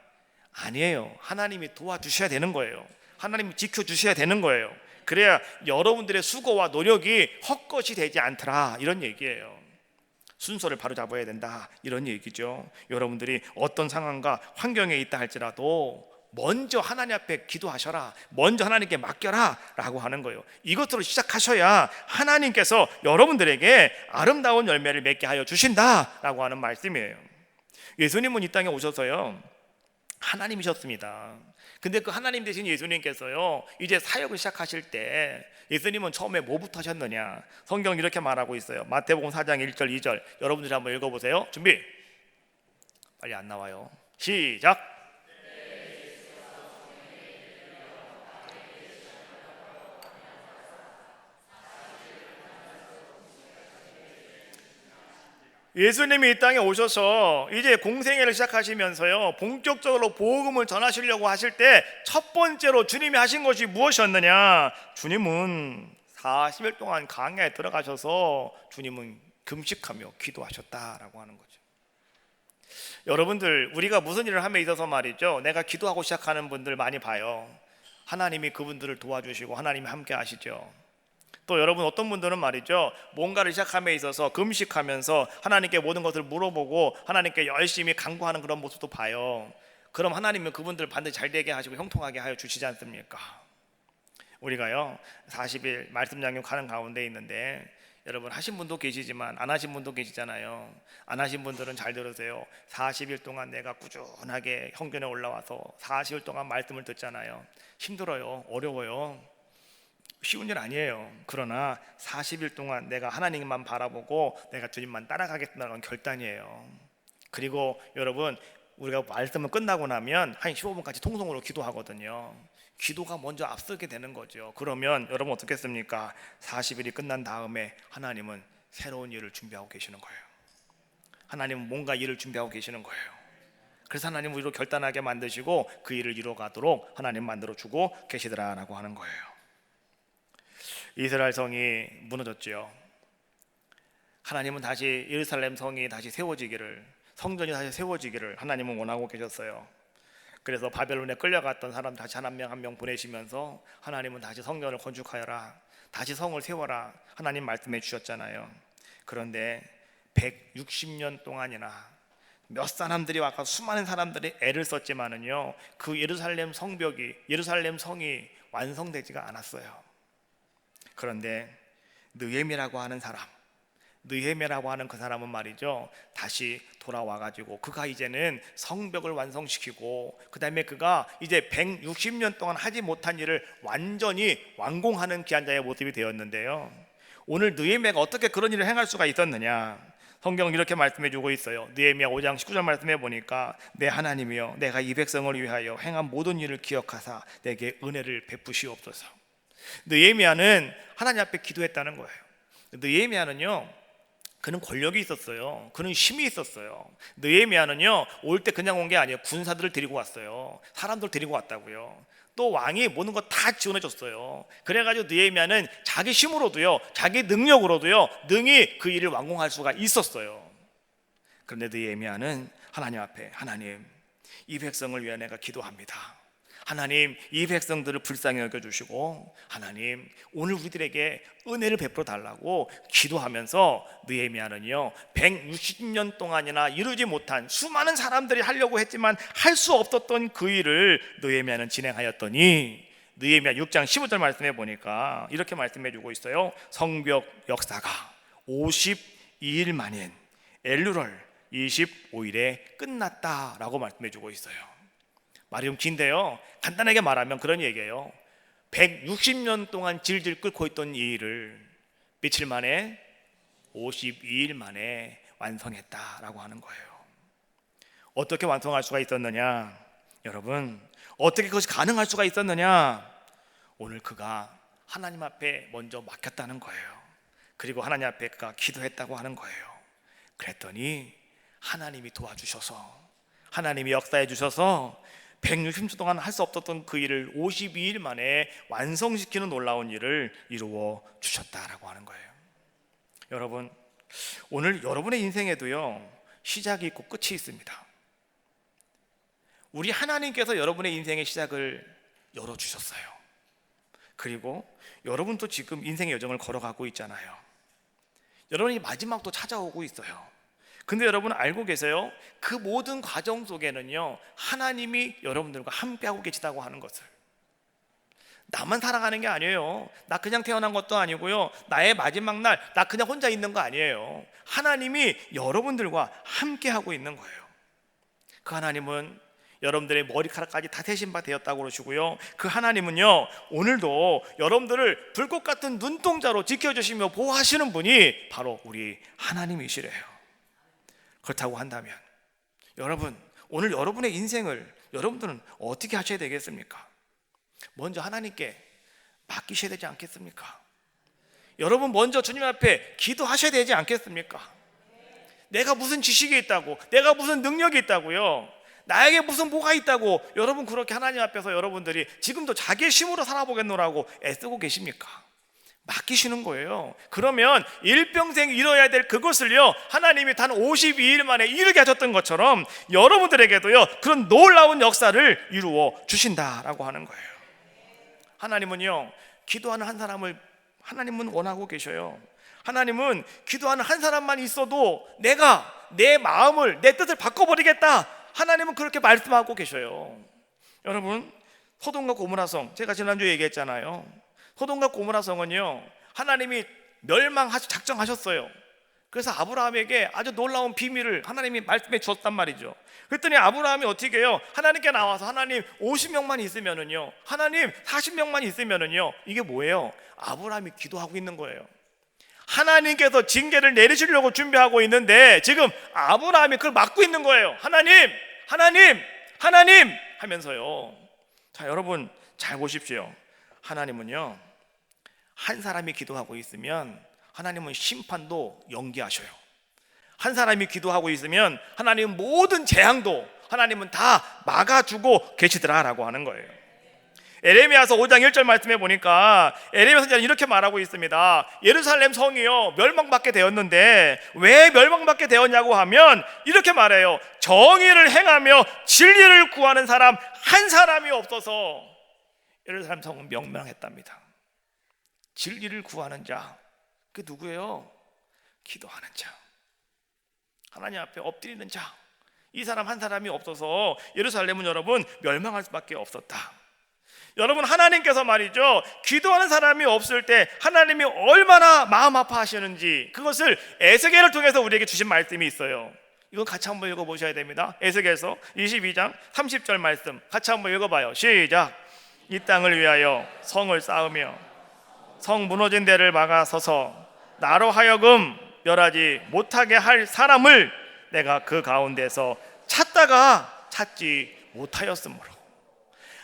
아니에요. 하나님이 도와주셔야 되는 거예요. 하나님이 지켜주셔야 되는 거예요. 그래야 여러분들의 수고와 노력이 헛것이 되지 않더라, 이런 얘기예요. 순서를 바로잡아야 된다, 이런 얘기죠. 여러분들이 어떤 상황과 환경에 있다 할지라도 먼저 하나님 앞에 기도하셔라, 먼저 하나님께 맡겨라 라고 하는 거예요. 이것으로 시작하셔야 하나님께서 여러분들에게 아름다운 열매를 맺게 하여 주신다라고 하는 말씀이에요. 예수님은 이 땅에 오셔서요, 하나님이셨습니다. 근데 그 하나님 되신 예수님께서요, 이제 사역을 시작하실 때 예수님은 처음에 뭐부터 하셨느냐? 성경 이렇게 말하고 있어요. 마태복음 4장 1절 2절 여러분들이 한번 읽어보세요. 준비. 빨리 안 나와요. 시작. 예수님이 이 땅에 오셔서 이제 공생애를 시작하시면서요, 본격적으로 복음을 전하시려고 하실 때 첫 번째로 주님이 하신 것이 무엇이었느냐? 주님은 40일 동안 광야에 들어가셔서 주님은 금식하며 기도하셨다라고 하는 거죠. 여러분들, 우리가 무슨 일을 함에 있어서 말이죠, 내가 기도하고 시작하는 분들 많이 봐요. 하나님이 그분들을 도와주시고 하나님이 함께 하시죠. 또 여러분, 어떤 분들은 말이죠, 뭔가를 시작함에 있어서 금식하면서 하나님께 모든 것을 물어보고 하나님께 열심히 간구하는 그런 모습도 봐요. 그럼 하나님은 그분들 반드시 잘 되게 하시고 형통하게 하여 주시지 않습니까? 우리가요 40일 말씀 양육하는 가운데 있는데, 여러분 하신 분도 계시지만 안 하신 분도 계시잖아요. 안 하신 분들은 잘 들으세요. 40일 동안 내가 꾸준하게 형전에 올라와서 40일 동안 말씀을 듣잖아요. 힘들어요. 어려워요. 쉬운 일 아니에요. 그러나 40일 동안 내가 하나님만 바라보고 내가 주님만 따라가겠다는 건 결단이에요. 그리고 여러분, 우리가 말씀을 끝나고 나면 한 15분까지 통성으로 기도하거든요. 기도가 먼저 앞서게 되는 거죠. 그러면 여러분 어떻겠습니까? 40일이 끝난 다음에 하나님은 새로운 일을 준비하고 계시는 거예요. 하나님은 뭔가 일을 준비하고 계시는 거예요. 그래서 하나님은 우리로 결단하게 만드시고 그 일을 이뤄가도록 하나님 만들어주고 계시더라라고 하는 거예요. 이스라엘 성이 무너졌지요. 하나님은 다시 예루살렘 성이 다시 세워지기를, 성전이 다시 세워지기를 하나님은 원하고 계셨어요. 그래서 바벨론에 끌려갔던 사람 다시 한 명 한 명 보내시면서 하나님은 다시 성전을 건축하여라, 다시 성을 세워라, 하나님 말씀해 주셨잖아요. 그런데 160년 동안이나 몇 사람들이 와서 수많은 사람들이 애를 썼지만은요, 그 예루살렘 성벽이, 예루살렘 성이 완성되지가 않았어요. 그런데 느헤미야라고 하는 사람, 느헤미야라고 하는 그 사람은 말이죠, 다시 돌아와가지고 그가 이제는 성벽을 완성시키고 그 다음에 그가 이제 160년 동안 하지 못한 일을 완전히 완공하는 귀한 자의 모습이 되었는데요, 오늘 느헤미야가 어떻게 그런 일을 행할 수가 있었느냐? 성경은 이렇게 말씀해 주고 있어요. 느헤미야 5장 19절 말씀해 보니까, 내 하나님이여, 내가 이 백성을 위하여 행한 모든 일을 기억하사 내게 은혜를 베푸시옵소서. 느헤미야는 하나님 앞에 기도했다는 거예요. 느헤미야는요, 그는 권력이 있었어요. 그는 힘이 있었어요. 느헤미야는요, 올 때 그냥 온 게 아니에요. 군사들을 데리고 왔어요. 사람들 데리고 왔다고요. 또 왕이 모든 거 다 지원해 줬어요. 그래가지고 느헤미야는 자기 힘으로도요, 자기 능력으로도요, 능히 그 일을 완공할 수가 있었어요. 그런데 느헤미야는 하나님 앞에, 하나님, 이 백성을 위해 내가 기도합니다. 하나님, 이 백성들을 불쌍히 여겨주시고 하나님, 오늘 우리들에게 은혜를 베풀어 달라고 기도하면서 느헤미야는요 160년 동안이나 이루지 못한, 수많은 사람들이 하려고 했지만 할 수 없었던 그 일을 느헤미야는 진행하였더니, 느헤미야 6장 15절 말씀해 보니까 이렇게 말씀해 주고 있어요. 성벽 역사가 52일 만인 엘루럴 25일에 끝났다라고 말씀해 주고 있어요. 말이 좀 긴데요, 간단하게 말하면 그런 얘기예요. 160년 동안 질질 끓고 있던 이 일을 며칠 만에, 52일 만에 완성했다라고 하는 거예요. 어떻게 완성할 수가 있었느냐? 여러분, 어떻게 그것이 가능할 수가 있었느냐? 오늘 그가 하나님 앞에 먼저 맡겼다는 거예요. 그리고 하나님 앞에 그가 기도했다고 하는 거예요. 그랬더니 하나님이 도와주셔서, 하나님이 역사해 주셔서 160주 동안 할 수 없었던 그 일을 52일 만에 완성시키는 놀라운 일을 이루어 주셨다라고 하는 거예요. 여러분, 오늘 여러분의 인생에도요, 시작이 있고 끝이 있습니다. 우리 하나님께서 여러분의 인생의 시작을 열어주셨어요. 그리고 여러분도 지금 인생의 여정을 걸어가고 있잖아요. 여러분이 마지막도 찾아오고 있어요. 근데 여러분 알고 계세요? 그 모든 과정 속에는요, 하나님이 여러분들과 함께하고 계시다고 하는 것을. 나만 살아가는 게 아니에요. 나 그냥 태어난 것도 아니고요, 나의 마지막 날 나 그냥 혼자 있는 거 아니에요. 하나님이 여러분들과 함께하고 있는 거예요. 그 하나님은 여러분들의 머리카락까지 다 세신 바 되었다고 그러시고요, 그 하나님은요, 오늘도 여러분들을 불꽃 같은 눈동자로 지켜주시며 보호하시는 분이 바로 우리 하나님이시래요. 그렇다고 한다면 여러분, 오늘 여러분의 인생을 여러분들은 어떻게 하셔야 되겠습니까? 먼저 하나님께 맡기셔야 되지 않겠습니까? 여러분 먼저 주님 앞에 기도하셔야 되지 않겠습니까? 내가 무슨 지식이 있다고, 내가 무슨 능력이 있다고요, 나에게 무슨 뭐가 있다고 여러분 그렇게 하나님 앞에서 여러분들이 지금도 자기의 힘으로 살아보겠노라고 애쓰고 계십니까? 맡기시는 거예요. 그러면 일평생 이뤄야 될 그것을요, 하나님이 단 52일 만에 이루게 하셨던 것처럼 여러분들에게도요, 그런 놀라운 역사를 이루어 주신다라고 하는 거예요. 하나님은요, 기도하는 한 사람을 하나님은 원하고 계셔요. 하나님은 기도하는 한 사람만 있어도 내가 내 마음을, 내 뜻을 바꿔버리겠다, 하나님은 그렇게 말씀하고 계셔요. 여러분, 소돔과 고모라성, 제가 지난주에 얘기했잖아요. 소돔과 고모라 성은요, 하나님이 작정하셨어요. 그래서 아브라함에게 아주 놀라운 비밀을 하나님이 말씀해 주었단 말이죠. 그랬더니 아브라함이 어떻게 해요? 하나님께 나와서 하나님 50명만 있으면은요, 하나님 40명만 있으면은요, 이게 뭐예요? 아브라함이 기도하고 있는 거예요. 하나님께서 징계를 내리시려고 준비하고 있는데 지금 아브라함이 그걸 막고 있는 거예요. 하나님, 하나님, 하나님 하면서요. 자, 여러분 잘 보십시오. 하나님은요, 한 사람이 기도하고 있으면 하나님은 심판도 연기하셔요. 한 사람이 기도하고 있으면 하나님은 모든 재앙도 하나님은 다 막아주고 계시더라라고 하는 거예요. 에레미야서 5장 1절 말씀해 보니까 에레미야 선지자는 이렇게 말하고 있습니다. 예루살렘 성이요, 멸망받게 되었는데 왜 멸망받게 되었냐고 하면 이렇게 말해요. 정의를 행하며 진리를 구하는 사람 한 사람이 없어서 예루살렘 성은 멸망했답니다. 진리를 구하는 자, 그게 누구예요? 기도하는 자, 하나님 앞에 엎드리는 자, 이 사람 한 사람이 없어서 예루살렘은 여러분 멸망할 수밖에 없었다. 여러분, 하나님께서 말이죠, 기도하는 사람이 없을 때 하나님이 얼마나 마음 아파하시는지 그것을 에스겔을 통해서 우리에게 주신 말씀이 있어요. 이건 같이 한번 읽어보셔야 됩니다. 에스겔서 22장 30절 말씀 같이 한번 읽어봐요. 시작. 이 땅을 위하여 성을 쌓으며 성 무너진 데를 막아서서 나로 하여금 멸하지 못하게 할 사람을 내가 그 가운데서 찾다가 찾지 못하였으므로.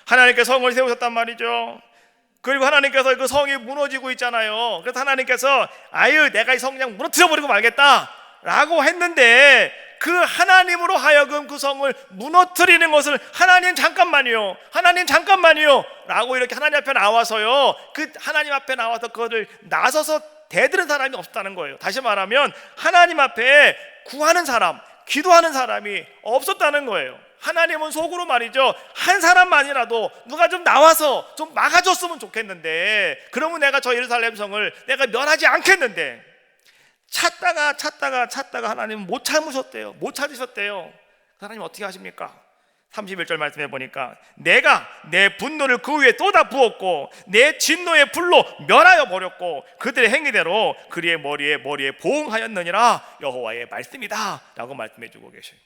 하나님께서 성을 세우셨단 말이죠. 그리고 하나님께서 그 성이 무너지고 있잖아요. 그래서 하나님께서 아유, 내가 이 성 그냥 무너뜨려버리고 말겠다 라고 했는데 그 하나님으로 하여금 그 성을 무너뜨리는 것을 하나님 잠깐만요, 하나님 잠깐만요 라고 이렇게 하나님 앞에 나와서요, 그 하나님 앞에 나와서 그거를 나서서 대드는 사람이 없었다는 거예요. 다시 말하면 하나님 앞에 구하는 사람, 기도하는 사람이 없었다는 거예요. 하나님은 속으로 말이죠, 한 사람만이라도 누가 좀 나와서 좀 막아줬으면 좋겠는데, 그러면 내가 저 예루살렘 성을 내가 멸하지 않겠는데, 찾다가 하나님은 못 참으셨대요. 못 찾으셨대요. 하나님 어떻게 하십니까? 31절 말씀해 보니까 내가 내 분노를 그 위에 쏟아 부었고 내 진노의 불로 멸하여 버렸고 그들의 행위대로 그리의 머리에 보응하였느니라 여호와의 말씀이다 라고 말씀해 주고 계셔요.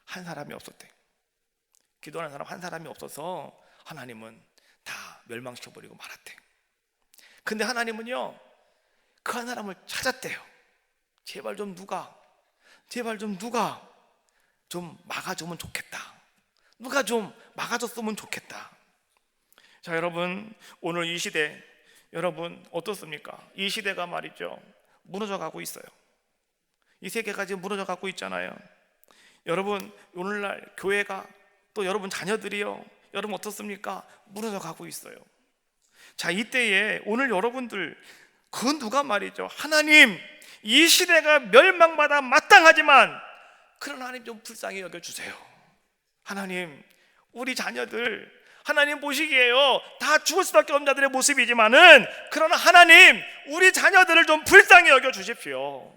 한 사람이 없었대. 기도하는 사람 한 사람이 없어서 하나님은 다 멸망시켜버리고 말았대. 근데 하나님은요, 그 한 사람을 찾았대요. 제발 좀 누가 좀 막아주면 좋겠다. 누가 좀 막아줬으면 좋겠다. 자, 여러분, 오늘 이 시대 여러분 어떻습니까? 이 시대가 말이죠, 무너져 가고 있어요. 이 세계가 지금 무너져 가고 있잖아요. 여러분 오늘날 교회가, 또 여러분 자녀들이요, 여러분 어떻습니까? 무너져 가고 있어요. 자, 이때에 오늘 여러분들 그 누가 말이죠, 하나님 이 시대가 멸망받아 마땅하지만 그러나 하나님 좀 불쌍히 여겨주세요. 하나님 우리 자녀들 하나님 보시기에요 다 죽을 수밖에 없는 자들의 모습이지만은, 그러나 하나님 우리 자녀들을 좀 불쌍히 여겨주십시오.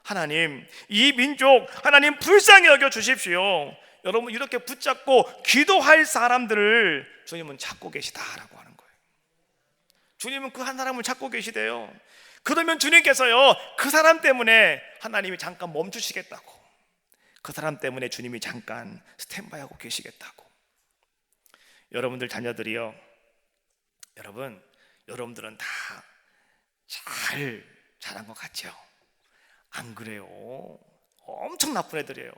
하나님 이 민족 하나님 불쌍히 여겨주십시오. 여러분 이렇게 붙잡고 기도할 사람들을 주님은 찾고 계시다라고 하는 거예요. 주님은 그 한 사람을 찾고 계시대요. 그러면 주님께서요 그 사람 때문에 하나님이 잠깐 멈추시겠다고, 그 사람 때문에 주님이 잠깐 스탠바이하고 계시겠다고. 여러분들 자녀들이요, 여러분들은 다 잘 자란 것 같죠? 안 그래요? 엄청 나쁜 애들이에요.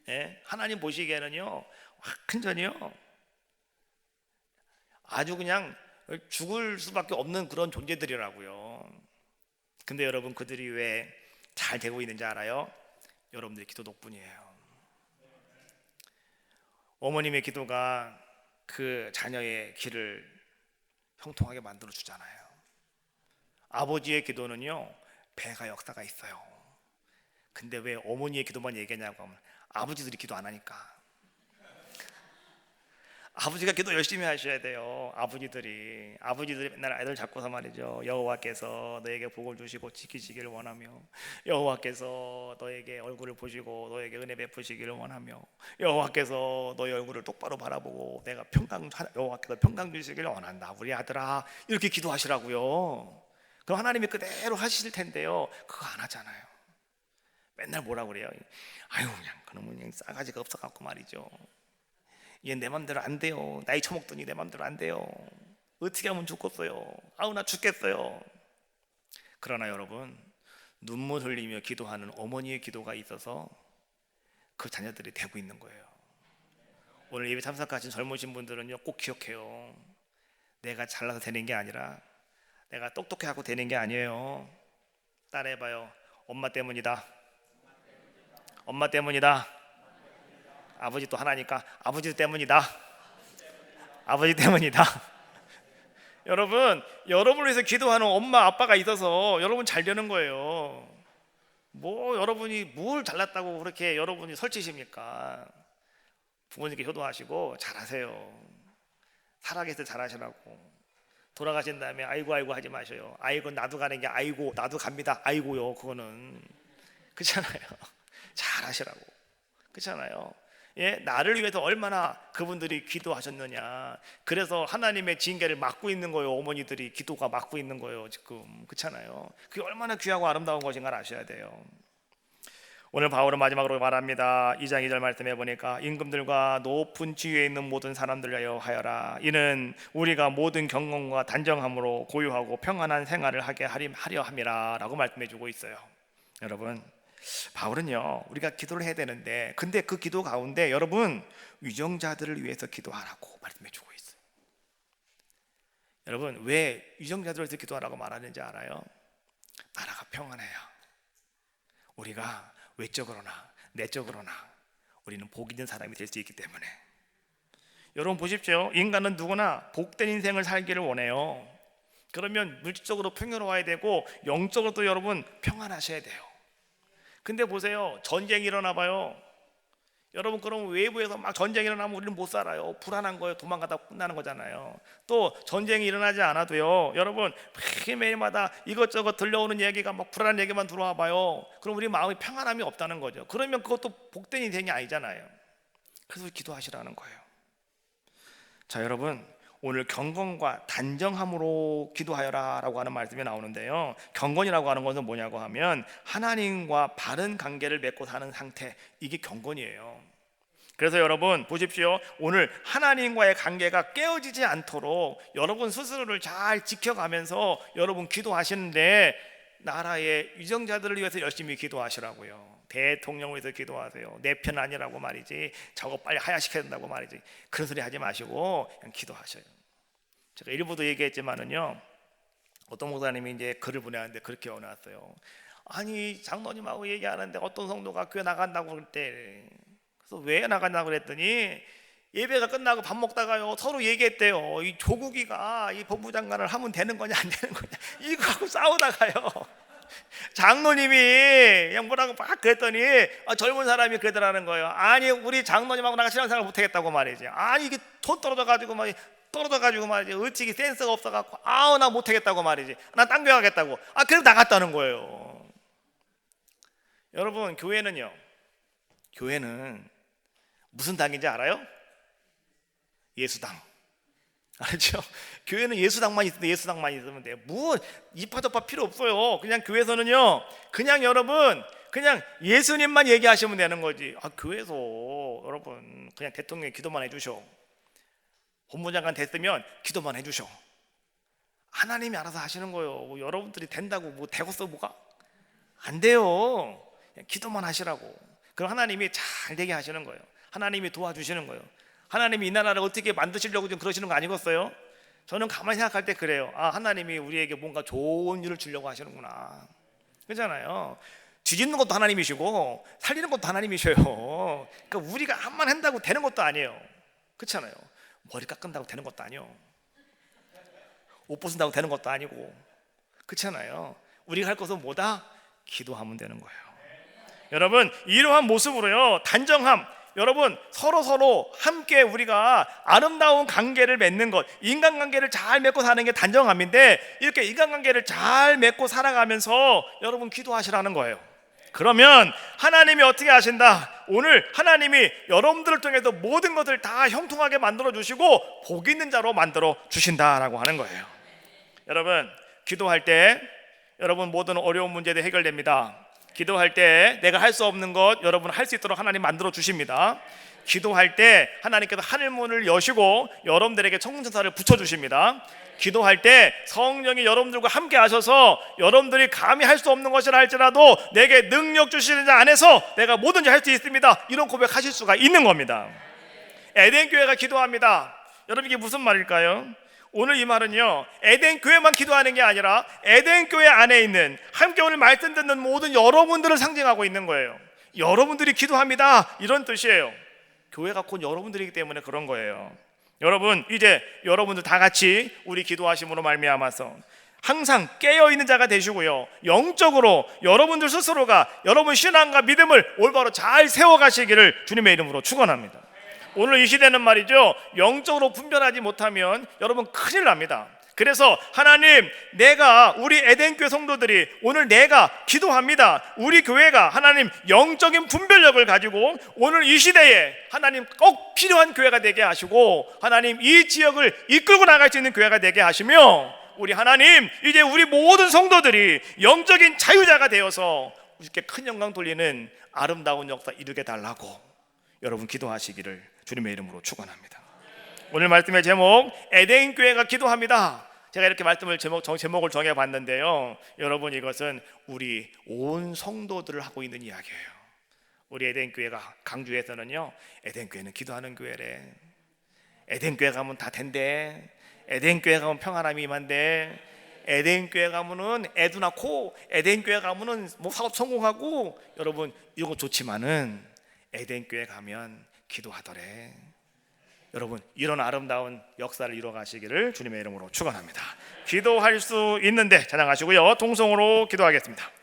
예? 하나님 보시기에는요 완전히요 아주 그냥 죽을 수밖에 없는 그런 존재들이라고요. 근데 여러분 그들이 왜 잘 되고 있는지 알아요? 여러분들의 기도 덕분이에요. 어머님의 기도가 그 자녀의 길을 형통하게 만들어 주잖아요. 아버지의 기도는요 배가 역사가 있어요. 근데 왜 어머니의 기도만 얘기하냐고 하면 아버지들이 기도 안 하니까. 아버지가 기도 열심히 하셔야 돼요. 아버지들이 맨날 아이들 잡고서 말이죠, 여호와께서 너에게 복을 주시고 지키시기를 원하며, 여호와께서 너에게 얼굴을 보시고 너에게 은혜 베푸시기를 원하며, 여호와께서 너의 얼굴을 똑바로 바라보고 여호와께서 평강 주시기를 원한다 우리 아들아, 이렇게 기도하시라고요. 그럼 하나님이 그대로 하실 텐데요 그거 안 하잖아요. 맨날 뭐라 그래요? 아유 그냥 그놈은 그냥 싸가지가 없어갖고 말이죠, 얘 내 맘대로 안 돼요. 나이 처먹더니 내 맘대로 안 돼요. 어떻게 하면 죽겠어요. 아우 나 죽겠어요. 그러나 여러분 눈물 흘리며 기도하는 어머니의 기도가 있어서 그 자녀들이 되고 있는 거예요. 오늘 예배 참석하신 젊으신 분들은요 꼭 기억해요. 내가 잘나서 되는 게 아니라 내가 똑똑해하고 되는 게 아니에요. 따라해봐요. 엄마 때문이다. 엄마 때문이다. 아버지 또 하나니까 아버지 때문이다. 아버지 때문이다. 여러분을 위해서 기도하는 엄마 아빠가 있어서 여러분 잘 되는 거예요. 뭐 여러분이 뭘 잘났다고 그렇게 여러분이 설치십니까? 부모님께 효도하시고 잘하세요. 살아계실 때 잘하시라고. 돌아가신 다음에 아이고 하지 마셔요. 아이고 나도 가는 게 아이고 나도 갑니다. 아이고요. 그거는 그렇잖아요. 잘하시라고. 그렇잖아요. 예, 나를 위해서 얼마나 그분들이 기도하셨느냐. 그래서 하나님의 징계를 막고 있는 거예요. 어머니들이 기도가 막고 있는 거예요 지금. 그렇잖아요. 그게 얼마나 귀하고 아름다운 것인가를 아셔야 돼요. 오늘 바울은 마지막으로 말합니다. 2장 2절 말씀해 보니까 임금들과 높은 지위에 있는 모든 사람들을 하여라. 이는 우리가 모든 경건과 단정함으로 고요하고 평안한 생활을 하려 함이라 라고 말씀해 주고 있어요. 여러분 바울은요 우리가 기도를 해야 되는데, 근데 그 기도 가운데 여러분 위정자들을 위해서 기도하라고 말씀해 주고 있어요. 여러분 왜 위정자들을 위해서 기도하라고 말하는지 알아요? 나라가 평안해야 우리가 외적으로나 내적으로나 우리는 복 있는 사람이 될 수 있기 때문에. 여러분 보십시오. 인간은 누구나 복된 인생을 살기를 원해요. 그러면 물질적으로 풍요로워야 되고 영적으로도 여러분 평안하셔야 돼요. 근데 보세요, 전쟁이 일어나 봐요. 여러분 그럼 외부에서 막 전쟁이 일어나면 우리는 못 살아요. 불안한 거예요. 도망가다 끝나는 거잖아요. 또 전쟁이 일어나지 않아도요 여러분 매일마다 이것저것 들려오는 얘기가 막 불안한 얘기만 들어와 봐요. 그럼 우리 마음이 평안함이 없다는 거죠. 그러면 그것도 복된 인생이 아니잖아요. 그래서 기도하시라는 거예요. 자 여러분, 오늘 경건과 단정함으로 기도하여라 라고 하는 말씀이 나오는데요, 경건이라고 하는 것은 뭐냐고 하면 하나님과 바른 관계를 맺고 사는 상태, 이게 경건이에요. 그래서 여러분 보십시오. 오늘 하나님과의 관계가 깨어지지 않도록 여러분 스스로를 잘 지켜가면서 여러분 기도하시는데, 나라의 위정자들을 위해서 열심히 기도하시라고요. 대통령을 위해서 기도하세요. 내 편 아니라고 말이지, 저거 빨리 하야시켜야 된다고 말이지, 그런 소리 하지 마시고 그냥 기도하셔요. 제가 일부도 얘기했지만은요, 어떤 목사님이 이제 글을 보내는데 그렇게 나왔어요. 아니 장로님하고 얘기하는데 어떤 성도가 교회 나간다고 그럴 때, 그래서 왜 나간다고 그랬더니 예배가 끝나고 밥 먹다가요 서로 얘기했대요. 이 조국이가 이 법무장관을 하면 되는 거냐 안 되는 거냐 이거 갖고 싸우다가요 장로님이 그냥 뭐라고 막 그랬더니 젊은 사람이 그러더라는 거예요. 아니 우리 장로님하고 나가 신앙생활 못하겠다고 말이지. 아니 이게 돈 떨어져가지고 말이지 어찌기 센스가 없어갖고 아우 나 못하겠다고 말이지. 난 딴 교회 가겠다고. 그래서 나갔다는 거예요. 여러분 교회는 무슨 당인지 알아요? 예수당. 알죠? 교회는 예수당만 있으면 돼요. 뭐 이파저파 필요 없어요. 그냥 교회에서는요, 그냥 여러분 그냥 예수님만 얘기하시면 되는 거지. 교회에서 여러분 그냥 대통령이 기도만 해주셔. 법무장관 됐으면 기도만 해주셔. 하나님이 알아서 하시는 거예요. 뭐 여러분들이 된다고 뭐 되겠어 뭐가? 안 돼요. 그냥 기도만 하시라고. 그럼 하나님이 잘 되게 하시는 거예요. 하나님이 도와주시는 거예요. 하나님이 이 나라를 어떻게 만드시려고 좀 그러시는 거 아니겠어요? 저는 가만히 생각할 때 그래요. 하나님이 우리에게 뭔가 좋은 일을 주려고 하시는구나. 그렇잖아요. 뒤집는 것도 하나님이시고 살리는 것도 하나님이셔요. 그러니까 우리가 한만 한다고 되는 것도 아니에요. 그렇잖아요. 머리 깎은다고 되는 것도 아니에요. 옷 벗은다고 되는 것도 아니고. 그렇잖아요. 우리가 할 것은 뭐다? 기도하면 되는 거예요. 여러분 이러한 모습으로요, 단정함, 여러분 서로 함께 우리가 아름다운 관계를 맺는 것, 인간관계를 잘 맺고 사는 게 단정함인데, 이렇게 인간관계를 잘 맺고 살아가면서 여러분 기도하시라는 거예요. 그러면 하나님이 어떻게 하신다? 오늘 하나님이 여러분들을 통해서 모든 것을 다 형통하게 만들어 주시고 복 있는 자로 만들어 주신다라고 하는 거예요. 여러분 기도할 때 여러분 모든 어려운 문제도 해결됩니다. 기도할 때 내가 할 수 없는 것 여러분 할 수 있도록 하나님 만들어 주십니다. 기도할 때 하나님께서 하늘문을 여시고 여러분들에게 청문천사를 붙여주십니다. 기도할 때 성령이 여러분들과 함께 하셔서 여러분들이 감히 할 수 없는 것이라 할지라도 내게 능력 주시는 자 안에서 내가 뭐든지 할 수 있습니다. 이런 고백하실 수가 있는 겁니다. 에덴교회가 기도합니다. 여러분 이게 무슨 말일까요? 오늘 이 말은요, 에덴교회만 기도하는 게 아니라 에덴교회 안에 있는 함께 오늘 말씀 듣는 모든 여러분들을 상징하고 있는 거예요. 여러분들이 기도합니다 이런 뜻이에요. 교회가 곧 여러분들이기 때문에 그런 거예요. 여러분 이제 여러분들 다 같이 우리 기도하심으로 말미암아서 항상 깨어있는 자가 되시고요, 영적으로 여러분들 스스로가 여러분 신앙과 믿음을 올바로 잘 세워가시기를 주님의 이름으로 축원합니다. 오늘 이 시대는 말이죠, 영적으로 분별하지 못하면 여러분 큰일 납니다. 그래서 하나님, 내가 우리 에덴교회 성도들이 오늘 내가 기도합니다. 우리 교회가 하나님 영적인 분별력을 가지고 오늘 이 시대에 하나님 꼭 필요한 교회가 되게 하시고 하나님 이 지역을 이끌고 나갈 수 있는 교회가 되게 하시며, 우리 하나님 이제 우리 모든 성도들이 영적인 자유자가 되어서 우리께 큰 영광 돌리는 아름다운 역사 이루게 달라고 여러분 기도하시기를 주님의 이름으로 축원합니다. 오늘 말씀의 제목 에덴교회가 기도합니다. 제가 이렇게 말씀을 제목을 정해봤는데요, 여러분 이것은 우리 온 성도들을 하고 있는 이야기예요. 우리 에덴교회가 강주에서는요, 에덴교회는 기도하는 교회래. 에덴교회 가면 다 된대. 에덴교회 가면 평안함이 임한대. 에덴교회 가면은 애도 낳고, 에덴교회 가면은 뭐 사업 성공하고. 여러분 이런 거 좋지만은 에덴교회 가면 기도하더래. 여러분 이런 아름다운 역사를 이루어 가시기를 주님의 이름으로 축원합니다. 기도할 수 있는데 찬양하시고요, 동성으로 기도하겠습니다.